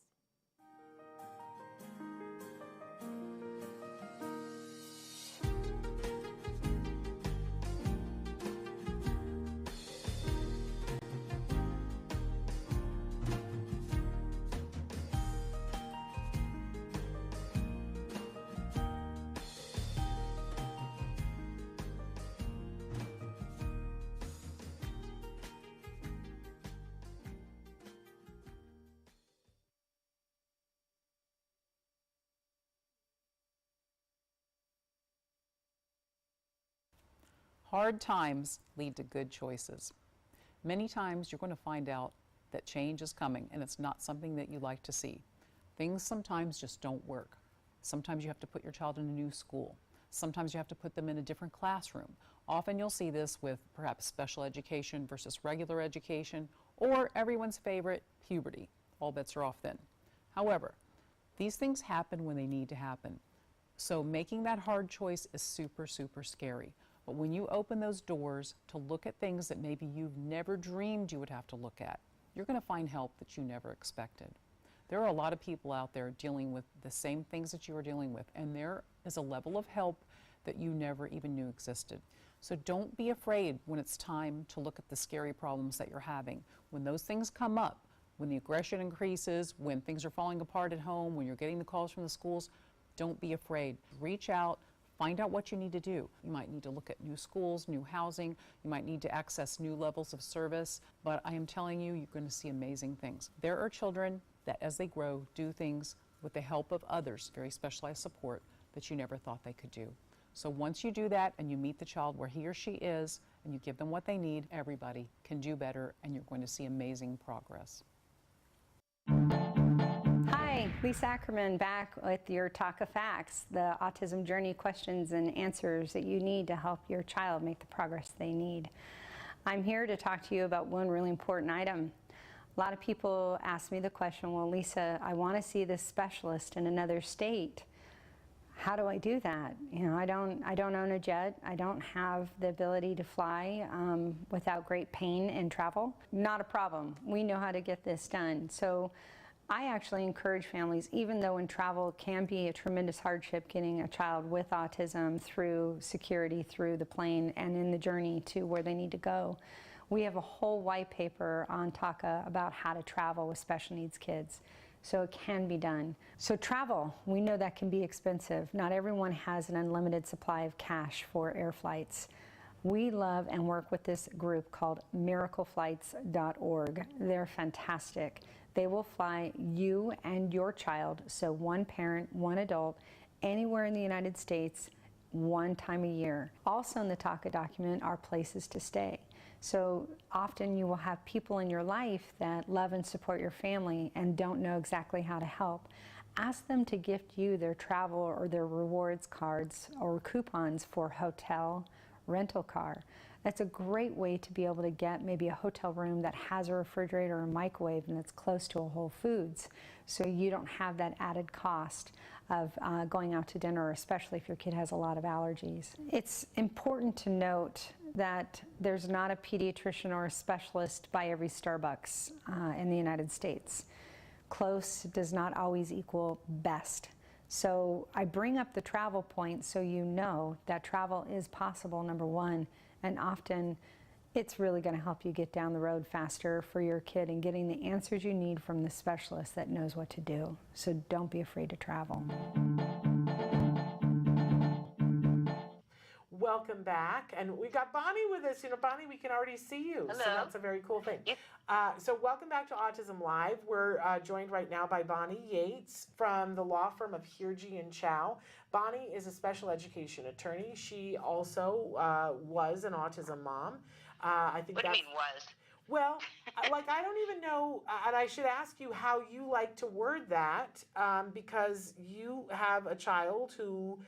Hard times lead to good choices. Many times you're going to find out that change is coming and it's not something that you like to see. Things sometimes just don't work. Sometimes you have to put your child in a new school. Sometimes you have to put them in a different classroom. Often you'll see this with perhaps special education versus regular education, or everyone's favorite, puberty. All bets are off then. However, these things happen when they need to happen. So making that hard choice is super, super scary. But when you open those doors to look at things that maybe you've never dreamed you would have to look at, you're going to find help that you never expected. There are a lot of people out there dealing with the same things that you are dealing with, and there is a level of help that you never even knew existed. So don't be afraid when it's time to look at the scary problems that you're having. When those things come up, when the aggression increases, when things are falling apart at home, when you're getting the calls from the schools, don't be afraid. Reach out, find out what you need to do. You might need to look at new schools, new housing, you might need to access new levels of service, but I am telling you, you're going to see amazing things. There are children that as they grow do things with the help of others, very specialized support, that you never thought they could do. So once you do that and you meet the child where he or she is and you give them what they need, everybody can do better and you're going to see amazing progress. Hi, Lisa Ackerman back with your Talk of Facts, the autism journey questions and answers that you need to help your child make the progress they need. I'm here to talk to you about one really important item. A lot of people ask me the question, well, Lisa, I want to see this specialist in another state. How do I do that? You know, I don't own a jet. I don't have the ability to fly without great pain and travel. Not a problem. We know how to get this done. So I actually encourage families, even though in travel can be a tremendous hardship getting a child with autism through security, through the plane, and in the journey to where they need to go. We have a whole white paper on TACA about how to travel with special needs kids. So it can be done. So travel, we know that can be expensive. Not everyone has an unlimited supply of cash for air flights. We love and work with this group called miracleflights.org. They're fantastic. They will fly you and your child, so one parent, one adult, anywhere in the United States, one time a year. Also in the TACA document are places to stay. So often you will have people in your life that love and support your family and don't know exactly how to help. Ask them to gift you their travel or their rewards cards or coupons for hotel, rental car. That's a great way to be able to get maybe a hotel room that has a refrigerator or a microwave and it's close to a Whole Foods, so you don't have that added cost of going out to dinner, especially if your kid has a lot of allergies. It's important to note that there's not a pediatrician or a specialist by every Starbucks in the United States. Close does not always equal best. So I bring up the travel point so you know that travel is possible, number one, and often it's really going to help you get down the road faster for your kid and getting the answers you need from the specialist that knows what to do. So don't be afraid to travel. Welcome back, and we've got Bonnie with us. You know, Bonnie, we can already see you. Hello. So that's a very cool thing. So welcome back to Autism Live. We're joined right now by Bonnie Yates from the law firm of Jargon and Chow. Bonnie is a special education attorney. She also was an autism mom. I think What do you mean was? Well, like, I don't even know, and I should ask you how you like to word that, because you have a child who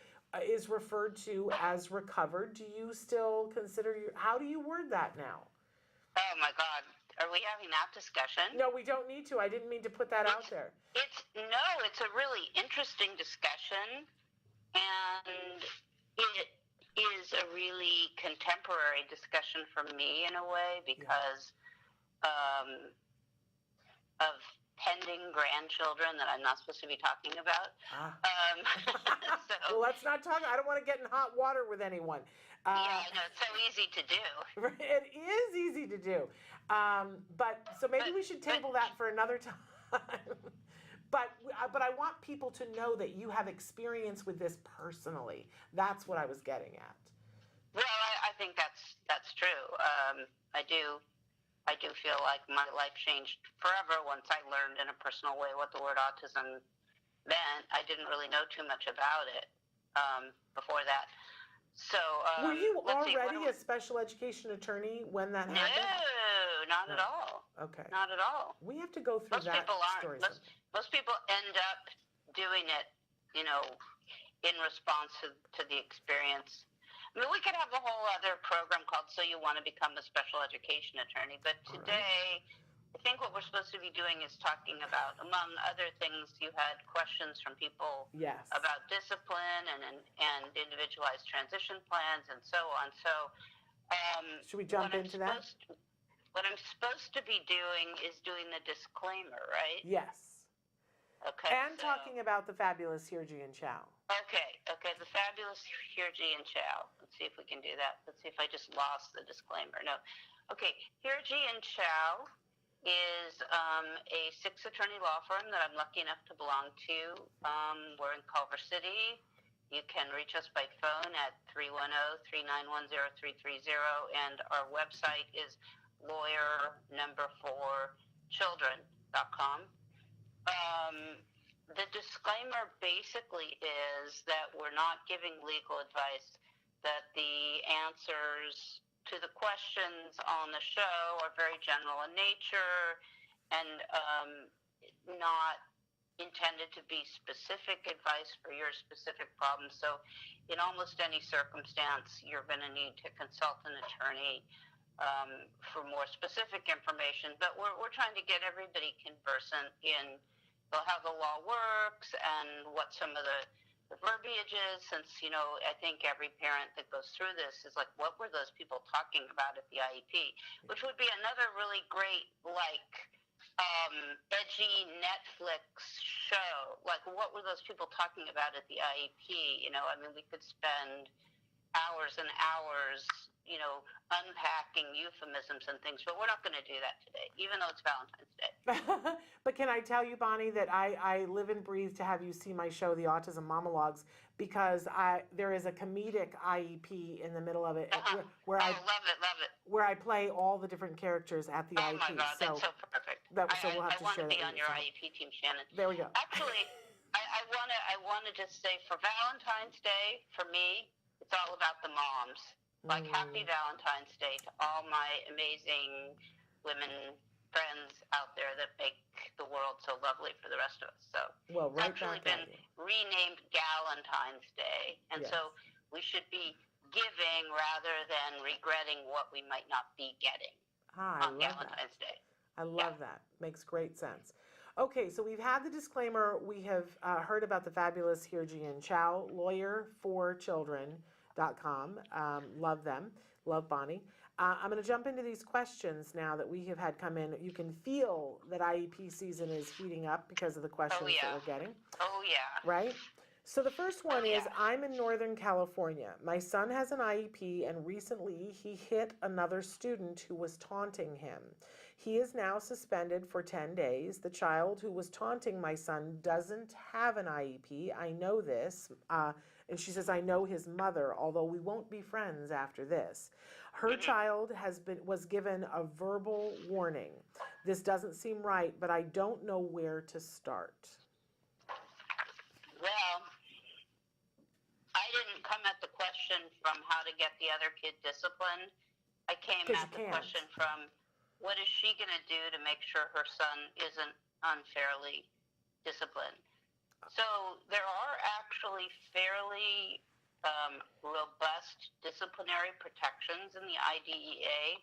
is referred to as recovered. Do you still consider how do you word that now? Oh my God, are we having that discussion? No, we don't need to. I didn't mean to put that out there. It's a really interesting discussion, and it is a really contemporary discussion for me in a way because of pending grandchildren that I'm not supposed to be talking about. Well, let's not talk. I don't want to get in hot water with anyone. Yeah, I know, it's so easy to do. It is easy to do. But maybe we should table that for another time. But I want people to know that you have experience with this personally. That's what I was getting at. Well, I think that's true. I do feel like my life changed forever once I learned in a personal way what the word autism meant. I didn't really know too much about it before that. So were you already a special education attorney when that happened? No, not at all. Okay. Not at all. We have to go through Most that people aren't. story. Most people end up doing it, you know, in response to the experience. I mean, we could have a whole other program called So You Want to Become a Special Education Attorney, but today, I think what we're supposed to be doing is talking about, among other things, you had questions from people about discipline and individualized transition plans and so on. So, should we jump into that? What I'm supposed to be doing is doing the disclaimer, right? Yes. Okay. And talking about the fabulous Jargon and Chow. Okay, the fabulous Hirji and Chow. Let's see if we can do that. Let's see if I just lost the disclaimer. No. Okay, Hirji and Chow is a 6-attorney law firm that I'm lucky enough to belong to. We're in Culver City. You can reach us by phone at 310-391-0330, and our website is lawyer4children.com. The disclaimer basically is that we're not giving legal advice, that the answers to the questions on the show are very general in nature and not intended to be specific advice for your specific problem. So in almost any circumstance, you're going to need to consult an attorney for more specific information. But we're trying to get everybody conversant in how the law works and what some of the verbiage is, since, I think every parent that goes through this is like, what were those people talking about at the IEP? Which would be another really great, edgy Netflix show. Like, what were those people talking about at the IEP? We could spend hours and hours, unpacking euphemisms and things, but we're not going to do that today, even though it's Valentine's Day. But can I tell you, Bonnie, that I live and breathe to have you see my show, The Autism Monologues, because there is a comedic IEP in the middle of it where I love it. Where I play all the different characters at the IEP. Oh my God, that's so perfect. So we'll have to share that. I want to be on your IEP team, Shannon. There we go. Actually, I want to just say, for Valentine's Day, for me, it's all about the moms. Happy Valentine's Day to all my amazing women friends out there that make the world so lovely for the rest of us. So it's actually been renamed Galentine's Day, and so we should be giving rather than regretting what we might not be getting on Galentine's Day. I love that. Makes great sense. Okay, so we've had the disclaimer. We have heard about the fabulous Hirji and Chow, lawyer4children.com. Love them. Love Bonnie. I'm going to jump into these questions now that we have had come in. You can feel that IEP season is heating up because of the questions that we're getting. Oh, yeah. Right? So the first one is, I'm in Northern California. My son has an IEP, and recently he hit another student who was taunting him. He is now suspended for 10 days. The child who was taunting my son doesn't have an IEP. I know this. And she says, I know his mother, although we won't be friends after this. Her child was given a verbal warning. This doesn't seem right, but I don't know where to start. Well, I didn't come at the question from how to get the other kid disciplined. I came at the question from, what is she going to do to make sure her son isn't unfairly disciplined? So there are actually fairly robust disciplinary protections in the IDEA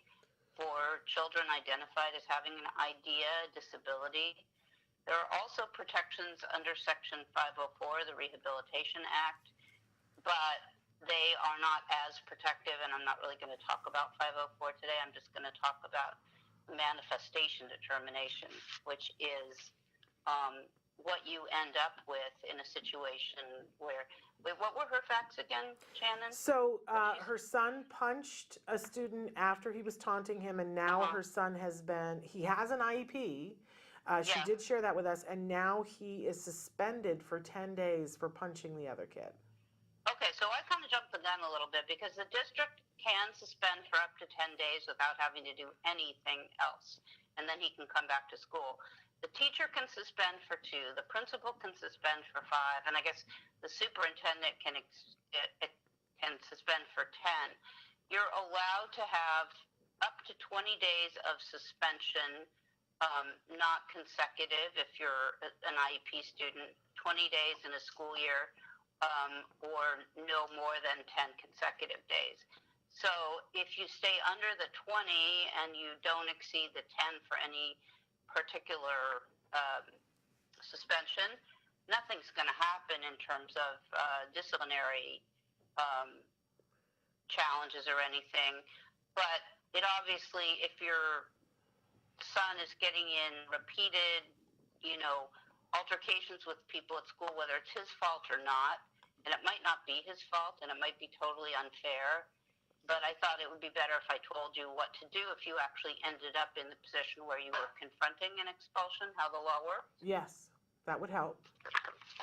for children identified as having an IDEA disability. There are also protections under Section 504, the Rehabilitation Act, but they are not as protective, and I'm not really going to talk about 504 today. I'm just going to talk about manifestation determination, which is what you end up with in a situation where, what were her facts again, Shannon? So her son punched a student after he was taunting him, and now her son he has an IEP. She did share that with us, and now he is suspended for 10 days for punching the other kid. Okay, so I kind of jumped the gun a little bit, because the district can suspend for up to 10 days without having to do anything else, and then he can come back to school. The teacher can suspend for 2, the principal can suspend for 5, and I guess the superintendent can suspend for 10. You're allowed to have up to 20 days of suspension, not consecutive if you're an IEP student, 20 days in a school year, or no more than 10 consecutive days. So if you stay under the 20 and you don't exceed the 10 for any particular suspension, nothing's going to happen in terms of disciplinary challenges or anything. But it obviously, if your son is getting in repeated, altercations with people at school, whether it's his fault or not, and it might not be his fault, and it might be totally unfair, but I thought it would be better if I told you what to do if you actually ended up in the position where you were confronting an expulsion, how the law works. Yes, that would help.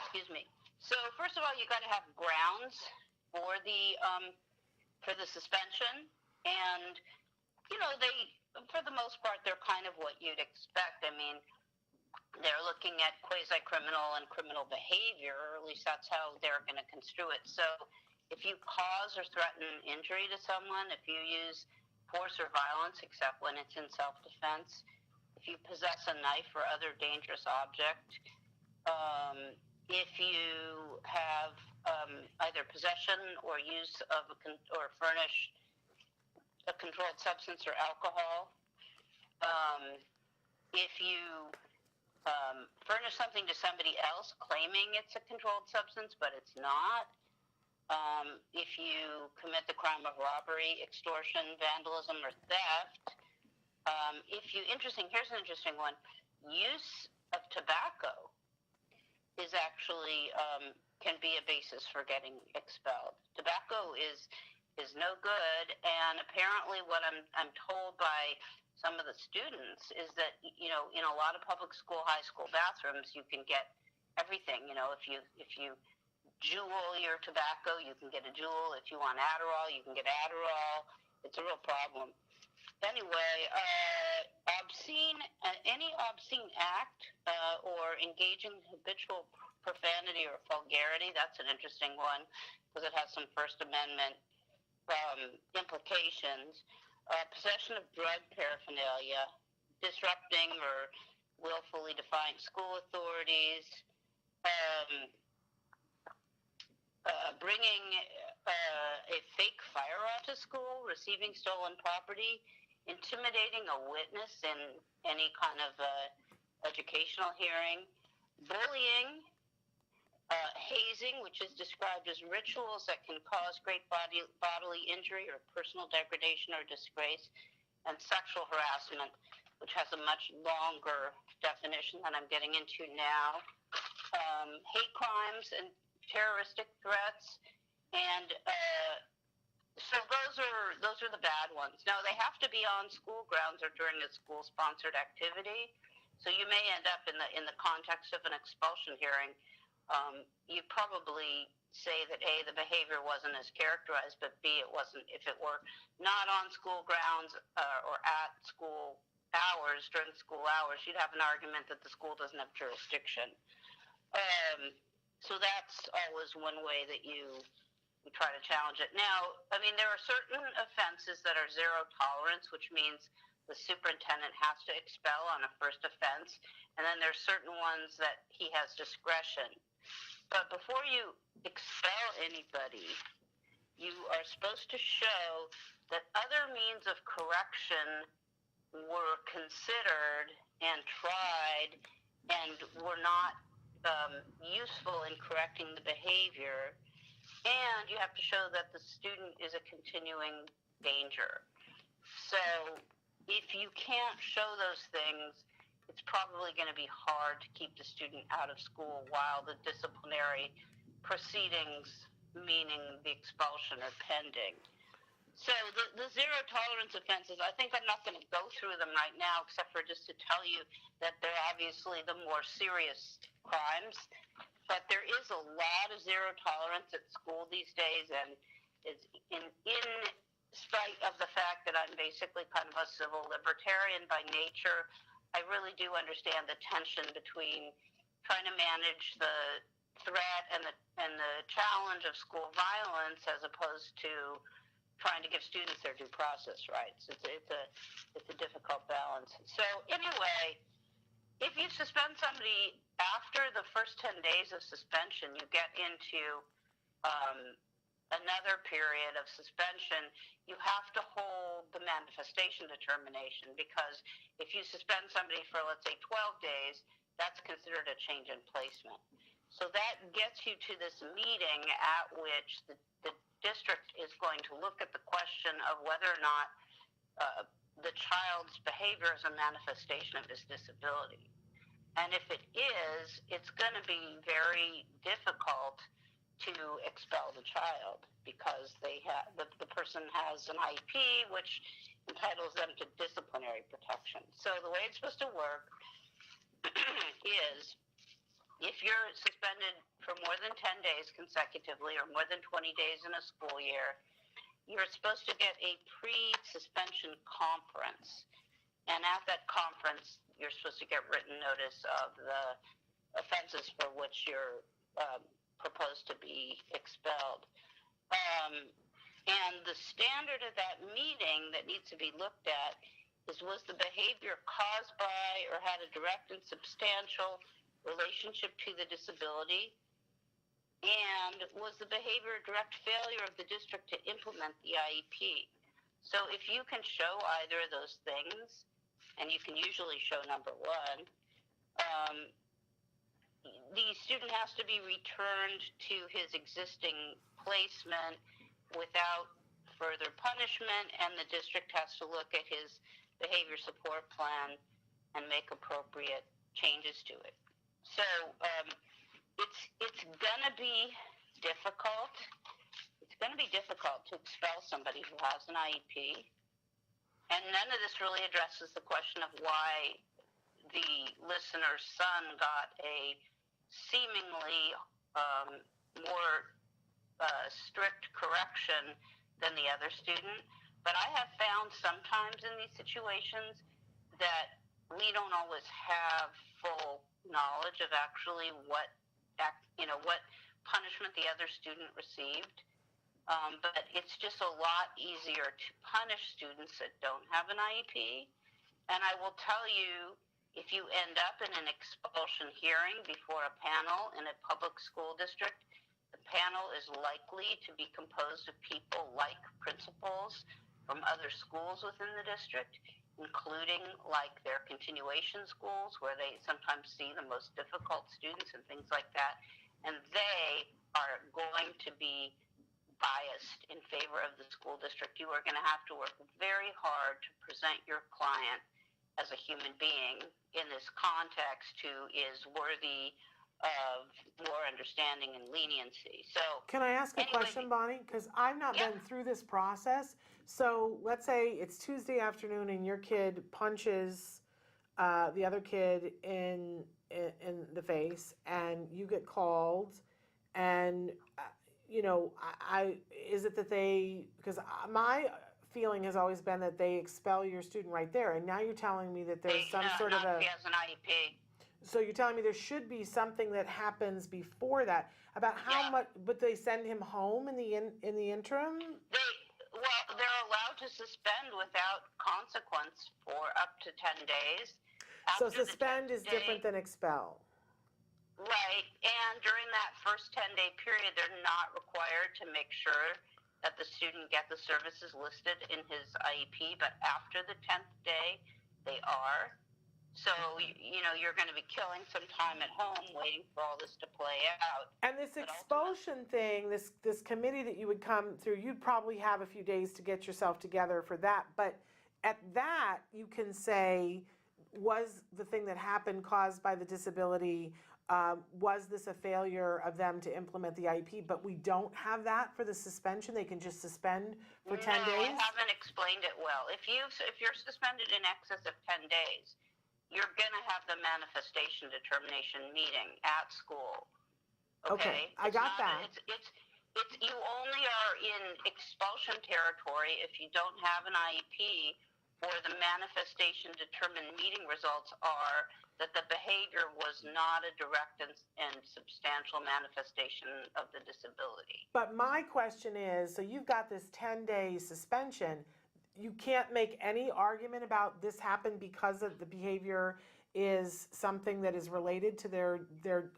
Excuse me. So first of all, you got to have grounds for the suspension, and they, for the most part, they're kind of what you'd expect. I mean, they're looking at quasi-criminal and criminal behavior, or at least that's how they're going to construe it. So if you cause or threaten injury to someone, if you use force or violence, except when it's in self-defense, if you possess a knife or other dangerous object, if you have either possession or use of or furnish a controlled substance or alcohol, if you furnish something to somebody else claiming it's a controlled substance, but it's not. If you commit the crime of robbery, extortion, vandalism, or theft. Here's an interesting one. Use of tobacco is actually, can be a basis for getting expelled. Tobacco is no good, and apparently what I'm told by some of the students is that, in a lot of public school, high school bathrooms, you can get everything. If you jewel your tobacco, you can get a jewel. If you want Adderall, you can get Adderall. It's a real problem. Anyway, any obscene act or engaging habitual profanity or vulgarity, that's an interesting one because it has some First Amendment implications. Possession of drug paraphernalia, disrupting or willfully defying school authorities, bringing a fake firearm to school, receiving stolen property, intimidating a witness in any kind of educational hearing, bullying, hazing, which is described as rituals that can cause great bodily injury or personal degradation or disgrace, and sexual harassment, which has a much longer definition than I'm getting into now. Hate crimes and terroristic threats, and so those are the bad ones. Now, they have to be on school grounds or during a school-sponsored activity, so you may end up in the context of an expulsion hearing. You'd probably say that A, the behavior wasn't as characterized, but B, it wasn't, if it were not on school grounds or at school hours, during school hours, you'd have an argument that the school doesn't have jurisdiction. So that's always one way that you try to challenge it. Now, I mean, there are certain offenses that are zero tolerance, which means the superintendent has to expel on a first offense, and then there's certain ones that he has discretion. But before you expel anybody, you are supposed to show that other means of correction were considered and tried and were not useful in correcting the behavior, and you have to show that the student is a continuing danger. So if you can't show those things, it's probably going to be hard to keep the student out of school while the disciplinary proceedings, meaning the expulsion, are pending. So the zero tolerance offenses, I think I'm not going to go through them right now, except for just to tell you that they're obviously the more serious crimes. But there is a lot of zero tolerance at school these days, and it's in spite of the fact that I'm basically kind of a civil libertarian by nature, I really do understand the tension between trying to manage the threat and the challenge of school violence as opposed to trying to give students their due process rights. It's a difficult balance. So anyway, if you suspend somebody after the first 10 days of suspension, you get into another period of suspension. You have to hold the manifestation determination, because if you suspend somebody for, let's say, 12 days, that's considered a change in placement. So that gets you to this meeting at which the district is going to look at the question of whether or not the child's behavior is a manifestation of his disability. And if it is, it's going to be very difficult to expel the child because the person has an IEP, which entitles them to disciplinary protection. So the way it's supposed to work is if you're suspended for more than 10 days consecutively or more than 20 days in a school year, you're supposed to get a pre-suspension conference. And at that conference, you're supposed to get written notice of the offenses for which you're proposed to be expelled. And the standard of that meeting that needs to be looked at is, was the behavior caused by or had a direct and substantial relationship to the disability, and was the behavior a direct failure of the district to implement the IEP? So if you can show either of those things, and you can usually show number one, the student has to be returned to his existing placement without further punishment, and the district has to look at his behavior support plan and make appropriate changes to it. So it's gonna be difficult. It's gonna be difficult to expel somebody who has an IEP, and none of this really addresses the question of why the listener's son got a seemingly more strict correction than the other student. But I have found sometimes in these situations that we don't always have full knowledge of actually what punishment the other student received. But it's just a lot easier to punish students that don't have an IEP. And I will tell you, if you end up in an expulsion hearing before a panel in a public school district, the panel is likely to be composed of people like principals from other schools within the district, including like their continuation schools where they sometimes see the most difficult students and things like that. And they are going to be biased in favor of the school district. You are going to have to work very hard to present your client as a human being in this context who is worthy of more understanding and leniency. So can I ask a question, Bonnie? Because I've not been through this process. So let's say it's Tuesday afternoon and your kid punches the other kid in the face, and you get called, and is it that because my feeling has always been that they expel your student right there, and now you're telling me that there's some sort of a... He has an IEP. So you're telling me there should be something that happens before that about how much, but they send him home in the interim? They're allowed to suspend without consequence for up to 10 days. So suspend is different than expel. Right, and during that first 10-day period, they're not required to make sure that the student get the services listed in his IEP, but after the 10th day, they are. So, you're going to be killing some time at home waiting for all this to play out. And this expulsion thing, this committee that you would come through, you'd probably have a few days to get yourself together for that. But at that, you can say, was the thing that happened caused by the disability? Was this a failure of them to implement the IEP? But we don't have that for the suspension. They can just suspend for 10 days? No, I haven't explained it well. If you're suspended in excess of 10 days, you're going to have the manifestation determination meeting at school. Okay, I got that. You only are in expulsion territory if you don't have an IEP, or the manifestation determined meeting results are that the behavior was not a direct and substantial manifestation of the disability. But my question is, so you've got this 10-day suspension. You can't make any argument about this happened because of the behavior is something that is related to their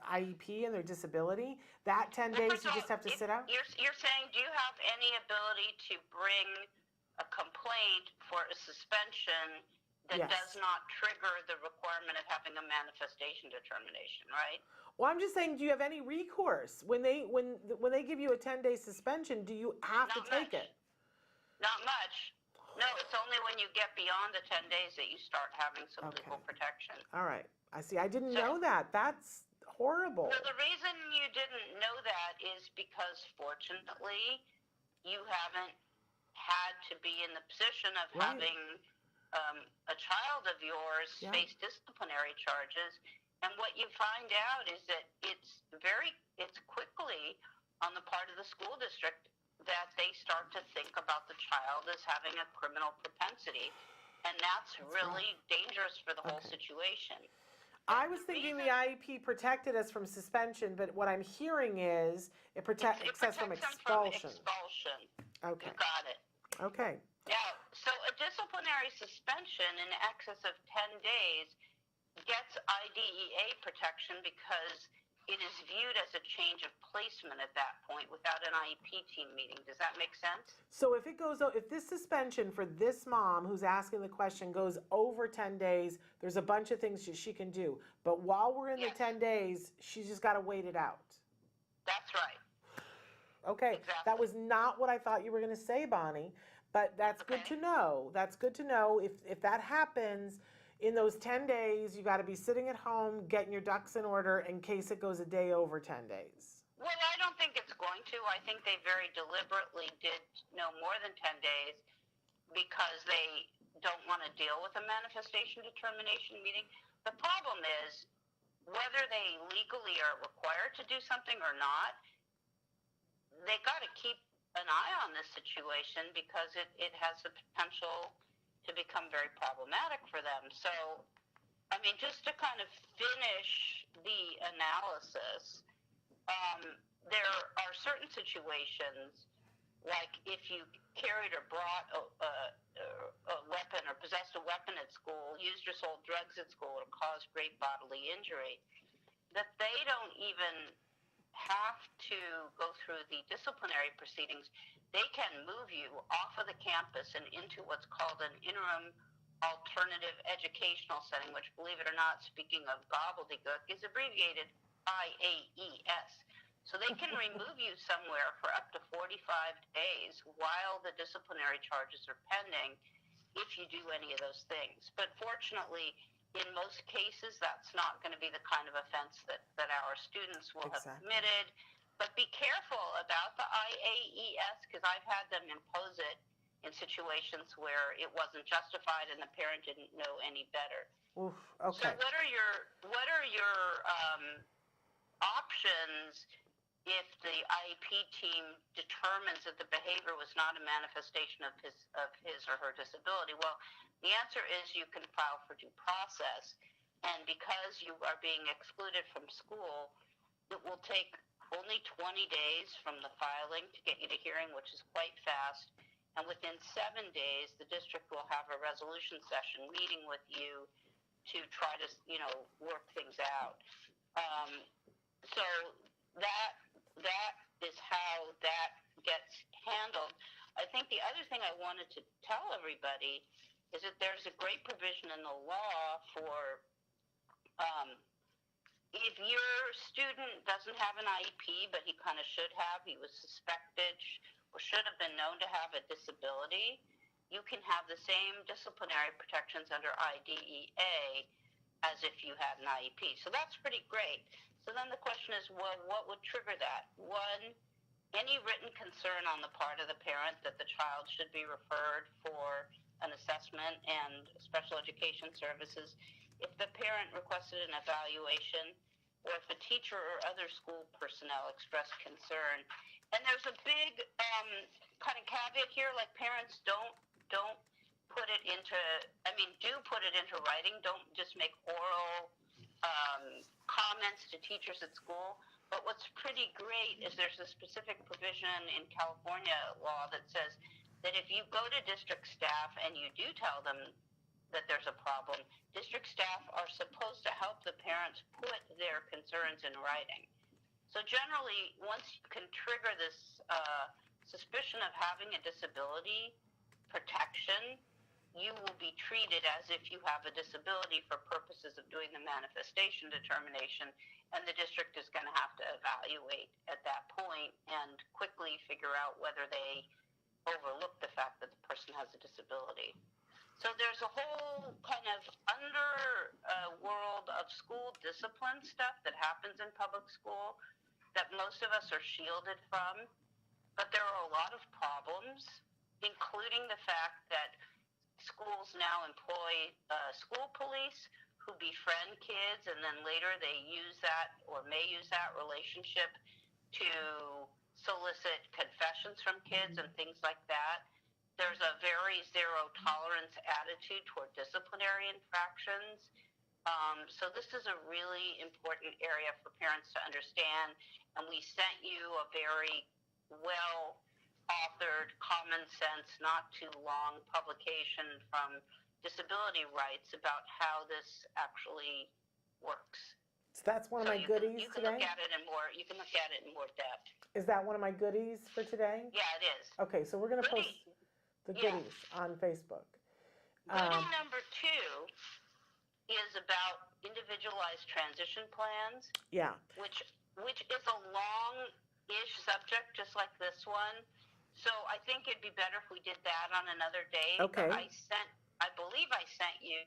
IEP and their disability. That 10 days you just have to sit out? You're saying, do you have any ability to bring a complaint for a suspension that does not trigger the requirement of having a manifestation determination, right? Well, I'm just saying, do you have any recourse? When they give you a 10-day suspension, do you have to take it? Not much. No, it's only when you get beyond the 10 days that you start having some legal protection. All right. I see. I didn't know that. That's horrible. Well, the reason you didn't know that is because, fortunately, you haven't had to be in the position of Right. having a child of yours Yeah. face disciplinary charges. And what you find out is that it's quickly on the part of the school district that they start to think about the child as having a criminal propensity. And that's really dangerous for the whole situation. I was thinking the IEP protected us from suspension, but what I'm hearing is it protects us from expulsion. Okay. You got it. Okay. Now, so a disciplinary suspension in excess of 10 days gets IDEA protection because it is viewed as a change of placement at that point without an IEP team meeting. Does that make sense? So if this suspension for this mom who's asking the question goes over 10 days, there's a bunch of things she can do. But while we're in the 10 days, she's just got to wait it out. That's right. Okay. Exactly. That was not what I thought you were going to say, Bonnie, but that's good to know. That's good to know. If that happens, in those 10 days, you got to be sitting at home, getting your ducks in order in case it goes a day over 10 days. Well, I don't think it's going to. I think they very deliberately did no more than 10 days because they don't want to deal with a manifestation determination meeting. The problem is whether they legally are required to do something or not, they got to keep an eye on this situation because it has the potential to become very problematic for them. So, I mean, just to kind of finish the analysis, there are certain situations, like if you carried or brought a weapon or possessed a weapon at school, used or sold drugs at school, or caused great bodily injury, that they don't even have to go through the disciplinary proceedings. They can move you off of the campus and into what's called an interim alternative educational setting, which, believe it or not, speaking of gobbledygook, is abbreviated IAES. So they can remove you somewhere for up to 45 days while the disciplinary charges are pending if you do any of those things. But fortunately, in most cases, that's not going to be the kind of offense that our students will have committed. But be careful about the IAES, because I've had them impose it in situations where it wasn't justified and the parent didn't know any better. Oof, okay. So what are your options if the IEP team determines that the behavior was not a manifestation of his or her disability? Well, the answer is you can file for due process, and because you are being excluded from school, it will take only 20 days from the filing to get you to hearing, which is quite fast, and within 7 days, the district will have a resolution session meeting with you to try to, work things out. So that is how that gets handled. I think the other thing I wanted to tell everybody is that there's a great provision in the law for if your student doesn't have an IEP, but he kind of should have, he was suspected or should have been known to have a disability, you can have the same disciplinary protections under IDEA as if you had an IEP. So that's pretty great. So then the question is, well, what would trigger that? One, any written concern on the part of the parent that the child should be referred for an assessment and special education services. If the parent requested an evaluation, or if a teacher or other school personnel expressed concern. And there's a big kind of caveat here, like parents don't put it into, do put it into writing. Don't just make oral comments to teachers at school. But what's pretty great is there's a specific provision in California law that says that if you go to district staff and you do tell them that there's a problem, district staff are supposed to help the parents put their concerns in writing. So generally, once you can trigger this suspicion of having a disability protection, you will be treated as if you have a disability for purposes of doing the manifestation determination, and the district is going to have to evaluate at that point and quickly figure out whether they overlook the fact that the person has a disability. So there's a whole kind of world of school discipline stuff that happens in public school that most of us are shielded from. But there are a lot of problems, including the fact that schools now employ school police who befriend kids, and then later they use that or may use that relationship to solicit confessions from kids and things like that. There's a very zero tolerance attitude toward disciplinary infractions. So this is a really important area for parents to understand, and we sent you a very well-authored, common sense, not too long publication from Disability Rights about how this actually works. So that's one of my goodies you can today? Look at it in more. You can look at it in more depth. Is that one of my goodies for today? Yeah, it is. Okay, so we're going to post the goodies on Facebook. Goodie number 2 is about individualized transition plans. Yeah. Which is a long-ish subject, just like this one. So I think it'd be better if we did that on another day. Okay. I believe I sent you.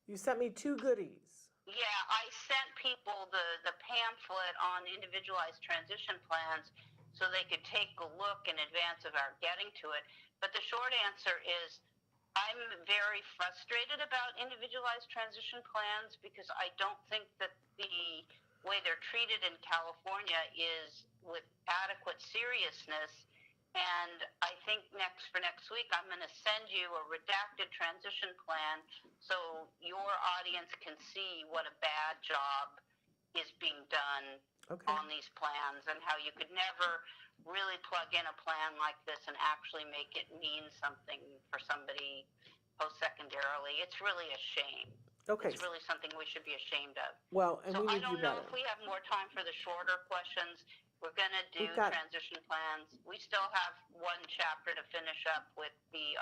You sent me 2 goodies. Yeah, I sent people the pamphlet on individualized transition plans so they could take a look in advance of our getting to it. But the short answer is I'm very frustrated about individualized transition plans because I don't think that the way they're treated in California is with adequate seriousness. And I think for next week, I'm going to send you a redacted transition plan so your audience can see what a bad job is being done on these plans and how you could never really plug in a plan like this and actually make it mean something for somebody post-secondarily. It's really a shame. Okay. It's really something we should be ashamed of. Well, and so we I need don't you know better. if we have more time for the shorter questions. We're going to do transition plans. We still have one chapter to finish up with the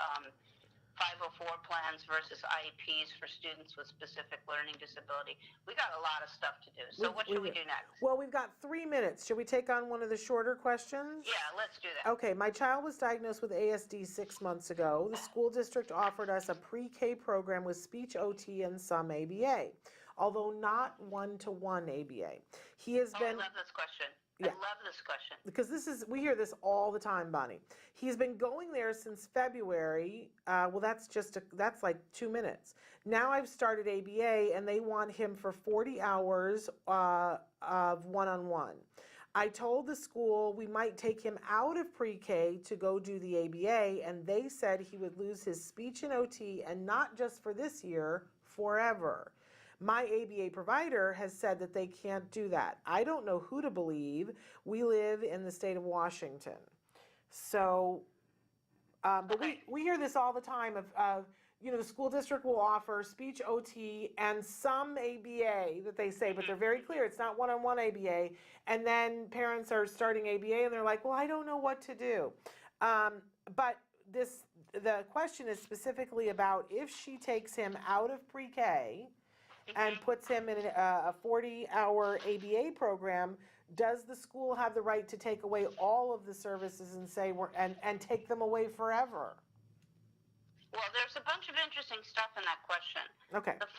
504 plans versus IEPs for students with specific learning disability. We got a lot of stuff to do. So what should we do next? Well, we've got 3 minutes. Should we take on one of the shorter questions? Yeah, let's do that. Okay, my child was diagnosed with ASD 6 months ago. The school district offered us a pre-K program with speech OT and some ABA, although not one-to-one ABA. He has been... I love this question. Yeah. I love this question. Because we hear this all the time, Bonnie. He's been going there since February. Well, that's like 2 minutes. Now I've started ABA, and they want him for 40 hours of one-on-one. I told the school we might take him out of pre-K to go do the ABA, and they said he would lose his speech and OT, and not just for this year, forever. My ABA provider has said that they can't do that. I don't know who to believe. We live in the state of Washington. So, but we hear this all the time of the school district will offer speech OT and some ABA that they say, but they're very clear. It's not one-on-one ABA. And then parents are starting ABA and they're like, well, I don't know what to do. But the question is specifically about if she takes him out of pre-K and puts him in a 40-hour ABA program, does the school have the right to take away all of the services and say and take them away forever? Well, there's a bunch of interesting stuff in that question. Okay. The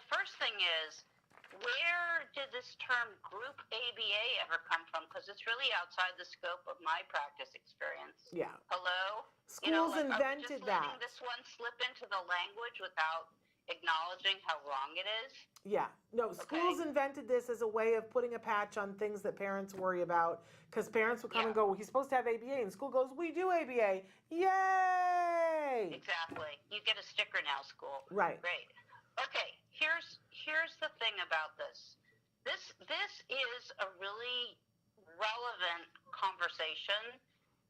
first thing is, where did this term group ABA ever come from? Because it's really outside the scope of my practice experience. Yeah. Hello? Schools are we just invented that. letting this one slip into the language without acknowledging how wrong it is? Yeah. No, schools invented this as a way of putting a patch on things that parents worry about, because parents would come and go, well, he's supposed to have ABA, and school goes, we do ABA. Yay! Exactly. You get a sticker now, school. Right. Great. Okay, here's the thing about this. This is a really relevant conversation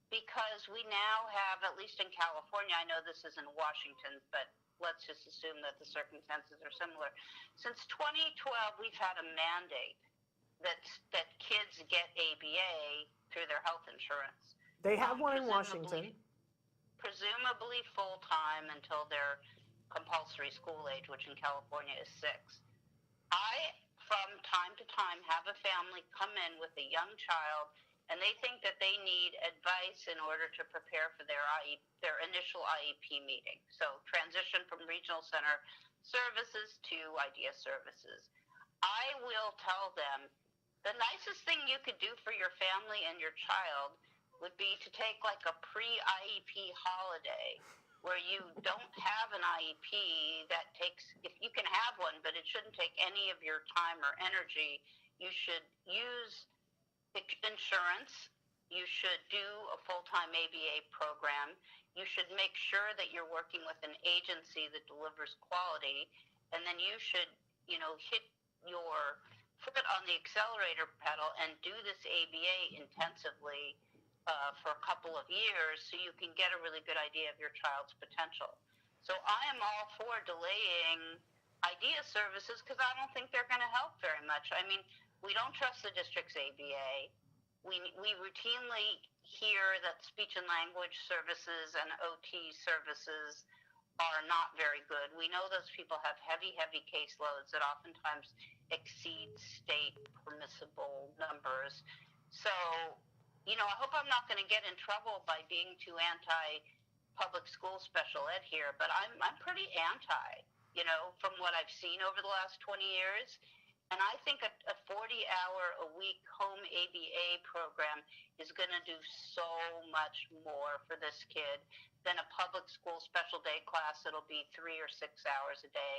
because we now have, at least in California, I know this is in Washington, but let's just assume that the circumstances are similar. Since 2012, we've had a mandate that kids get ABA through their health insurance. They have one in Washington. Presumably full-time until their compulsory school age, which in California is 6. I, from time to time, have a family come in with a young child and they think that they need advice in order to prepare for their initial IEP meeting. So transition from regional center services to IDEA services. I will tell them the nicest thing you could do for your family and your child would be to take like a pre-IEP holiday where you don't have an IEP that takes, if you can have one, but it shouldn't take any of your time or energy. You should use insurance. You should do a full-time ABA program. You should make sure that you're working with an agency that delivers quality. And then you should, hit your foot on the accelerator pedal and do this ABA intensively for a couple of years so you can get a really good idea of your child's potential. So I am all for delaying IDEA services because I don't think they're going to help very much. I mean, we don't trust the district's ABA. We routinely hear that speech and language services and OT services are not very good. We know those people have heavy caseloads that oftentimes exceed state permissible numbers. So, I hope I'm not going to get in trouble by being too anti-public school special ed here, but I'm pretty anti, from what I've seen over the last 20 years. And I think a 40-hour-a-week home ABA program is going to do so much more for this kid than a public school special day class that'll be 3 or 6 hours a day.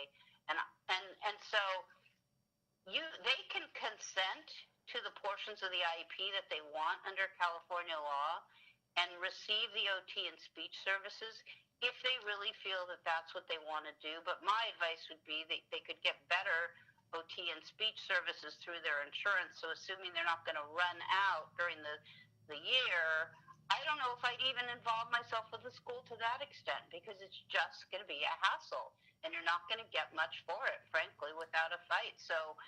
And so they can consent to the portions of the IEP that they want under California law and receive the OT and speech services if they really feel that that's what they want to do. But my advice would be that they could get better OT and speech services through their insurance. So assuming they're not going to run out during the year, I don't know if I'd even involve myself with the school to that extent because it's just going to be a hassle and you're not going to get much for it, frankly, without a fight. So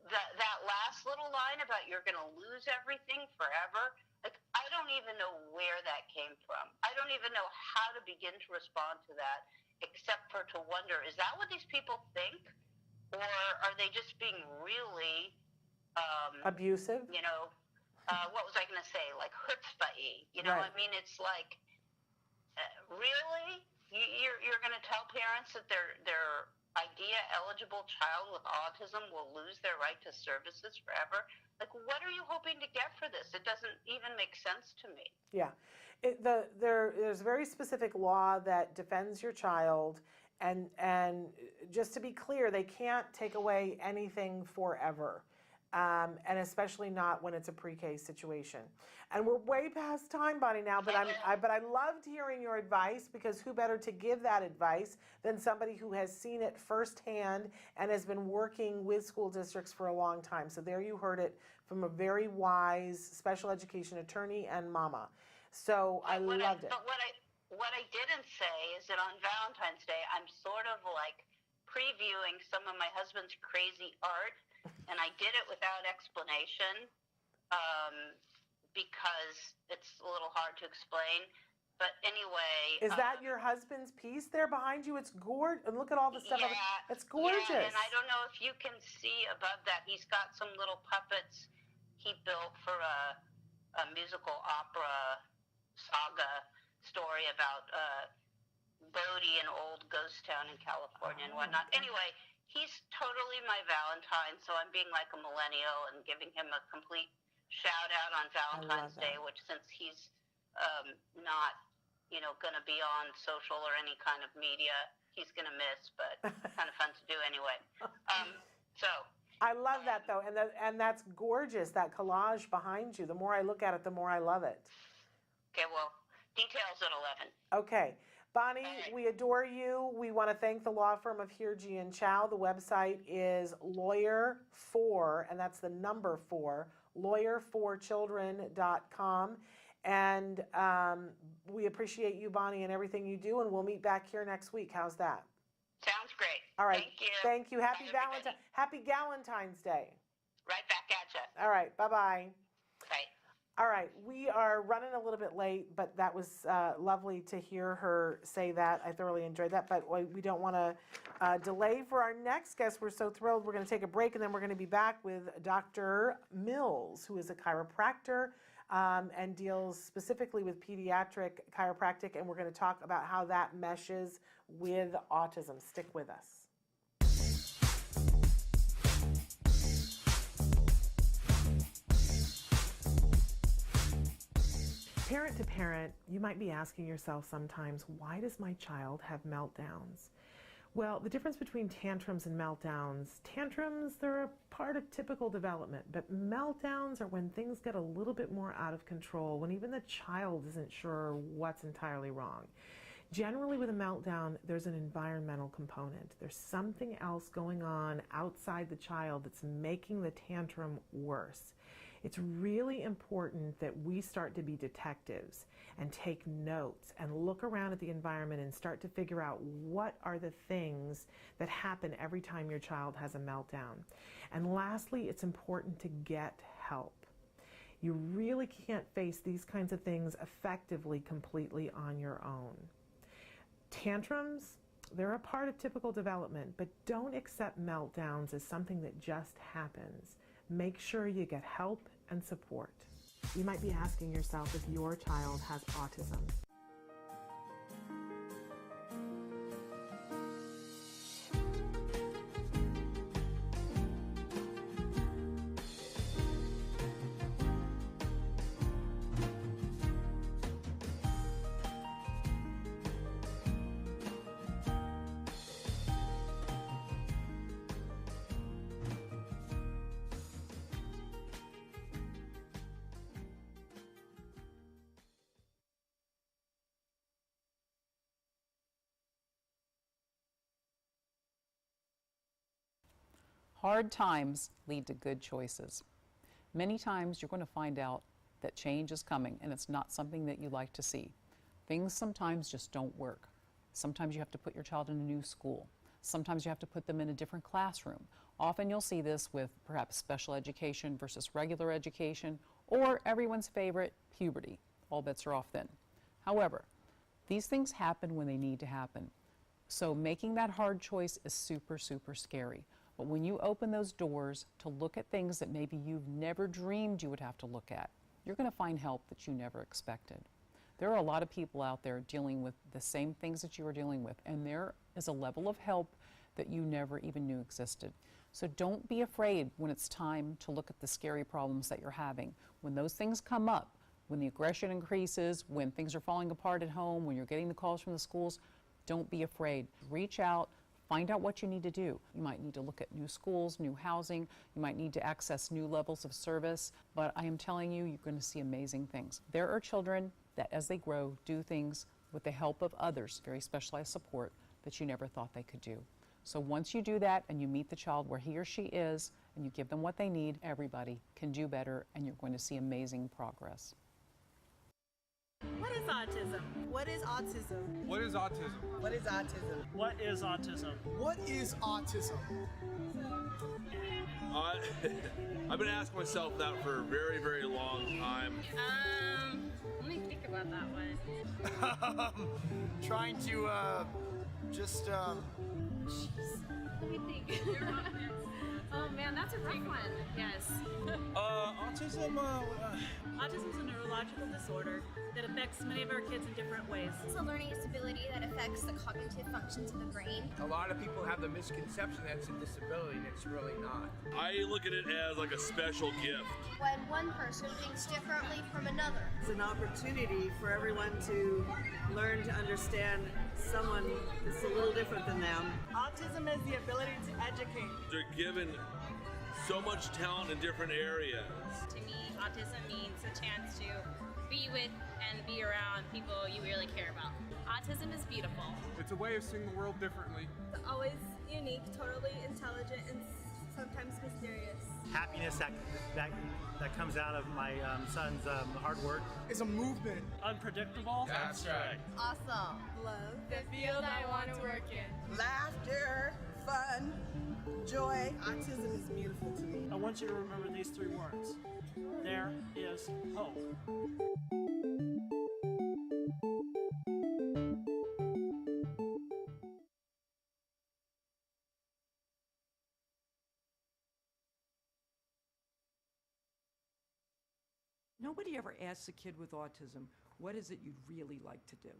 that last little line about you're going to lose everything forever, like I don't even know where that came from. I don't even know how to begin to respond to that except for to wonder, is that what these people think? Or are they just being really abusive? What was I going to say? Like chutzpah-y. Right. I mean, it's like, really? You're going to tell parents that their IDEA-eligible child with autism will lose their right to services forever? Like, what are you hoping to get for this? It doesn't even make sense to me. Yeah. There's very specific law that defends your child, and just to be clear, they can't take away anything forever. And especially not when it's a pre-K situation. And we're way past time, Bonnie, now, but I loved hearing your advice because who better to give that advice than somebody who has seen it firsthand and has been working with school districts for a long time. So there you heard it from a very wise special education attorney and mama. So I loved it. But what I didn't say is that on Valentine's Day, I'm sort of like previewing some of my husband's crazy art. And I did it without explanation because it's a little hard to explain. But anyway. Is that your husband's piece there behind you? It's gorgeous. And look at all the stuff. Yeah, it's gorgeous. Yeah, and I don't know if you can see above that. He's got some little puppets he built for a musical opera saga story about Bodie, an old ghost town in California and whatnot. Anyway. He's totally my Valentine, so I'm being like a millennial and giving him a complete shout out on Valentine's Day, which since he's not, going to be on social or any kind of media, he's going to miss, but kind of fun to do anyway. I love that though, and that's gorgeous, that collage behind you. The more I look at it, the more I love it. Okay, well, details at 11. Okay. Bonnie, we adore you. We want to thank the law firm of Hirji and Chow. The website is lawyer4, and that's the number 4, lawyer4children.com. And we appreciate you, Bonnie, and everything you do, and we'll meet back here next week. How's that? Sounds great. All right. Thank you. Thank you. Happy Galentine's Day. Right back at you. All right. Bye-bye. Bye. All right, we are running a little bit late, but that was lovely to hear her say that. I thoroughly enjoyed that, but we don't want to delay for our next guest. We're so thrilled. We're going to take a break, and then we're going to be back with Dr. Mills, who is a chiropractor and deals specifically with pediatric chiropractic, and we're going to talk about how that meshes with autism. Stick with us. Parent to parent, you might be asking yourself sometimes, why does my child have meltdowns? Well, the difference between tantrums and meltdowns, they're a part of typical development, but meltdowns are when things get a little bit more out of control, when even the child isn't sure what's entirely wrong. Generally with a meltdown, there's an environmental component. There's something else going on outside the child that's making the tantrum worse. It's really important that we start to be detectives and take notes and look around at the environment and start to figure out what are the things that happen every time your child has a meltdown. And lastly, it's important to get help. You really can't face these kinds of things effectively completely on your own. Tantrums, they're a part of typical development, but don't accept meltdowns as something that just happens. Make sure you get help and support. You might be asking yourself if your child has autism. Hard times lead to good choices. Many times you're going to find out that change is coming and it's not something that you like to see. Things sometimes just don't work. Sometimes you have to put your child in a new school. Sometimes you have to put them in a different classroom. Often you'll see this with perhaps special education versus regular education, or everyone's favorite, puberty. All bets are off then. However, these things happen when they need to happen. So making that hard choice is super, super scary. But when you open those doors to look at things that maybe you've never dreamed you would have to look at, you're going to find help that you never expected. There are a lot of people out there dealing with the same things that you are dealing with, and there is a level of help that you never even knew existed. So don't be afraid when it's time to look at the scary problems that you're having. When those things come up, when the aggression increases, when things are falling apart at home, when you're getting the calls from the schools, don't be afraid. Reach out. Find out what you need to do. You might need to look at new schools, new housing. You might need to access new levels of service. But I am telling you, you're going to see amazing things. There are children that, as they grow, do things with the help of others, very specialized support, that you never thought they could do. So once you do that and you meet the child where he or she is and you give them what they need, everybody can do better and you're going to see amazing progress. What is autism? What is autism? What is autism? What is autism? What is autism? What is autism? I've been asking myself that for a very, very long time. Let me think about that one. Trying to, just, Jeez. Let me think. Oh man, that's a rough one. Yes. Autism, Autism is a neurological disorder that affects many of our kids in different ways. It's a learning disability that affects the cognitive functions of the brain. A lot of people have the misconception that it's a disability, and it's really not. I look at it as like a special gift. When one person thinks differently from another. It's an opportunity for everyone to learn to understand someone that's a little different than them. Autism is the ability to educate. They're given so much talent in different areas. To me, autism means a chance to be with and be around people you really care about. Autism is beautiful. It's a way of seeing the world differently. It's always unique, totally intelligent, and sometimes mysterious. Happiness that comes out of my son's hard work. It's a movement. Unpredictable. That's right. Awesome. Love. The field I want to work in. Laughter. fun, joy. Autism is beautiful to me. I want you to remember these 3 words. There is hope. Nobody ever asks a kid with autism, what is it you'd really like to do?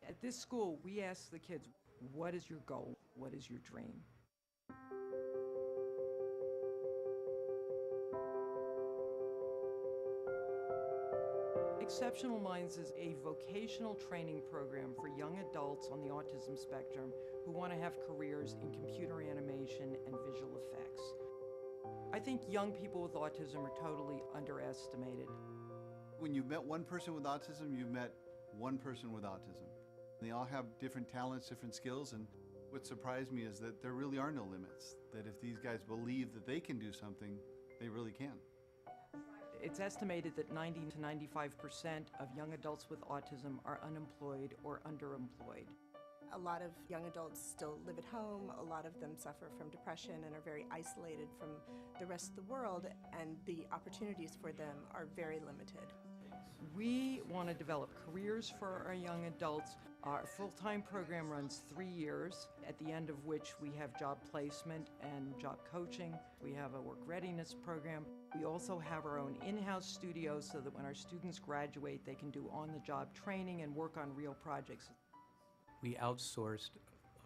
At this school, we ask the kids, what is your goal? What is your dream? Exceptional Minds is a vocational training program for young adults on the autism spectrum who want to have careers in computer animation and visual effects. I think young people with autism are totally underestimated. When you've met one person with autism, you've met one person with autism. They all have different talents, different skills, and what surprised me is that there really are no limits. That if these guys believe that they can do something, they really can. It's estimated that 90 to 95% of young adults with autism are unemployed or underemployed. A lot of young adults still live at home. A lot of them suffer from depression and are very isolated from the rest of the world, and the opportunities for them are very limited. We want to develop careers for our young adults. Our full-time program runs 3 years, at the end of which we have job placement and job coaching. We have a work readiness program. We also have our own in-house studio so that when our students graduate, they can do on-the-job training and work on real projects. We outsourced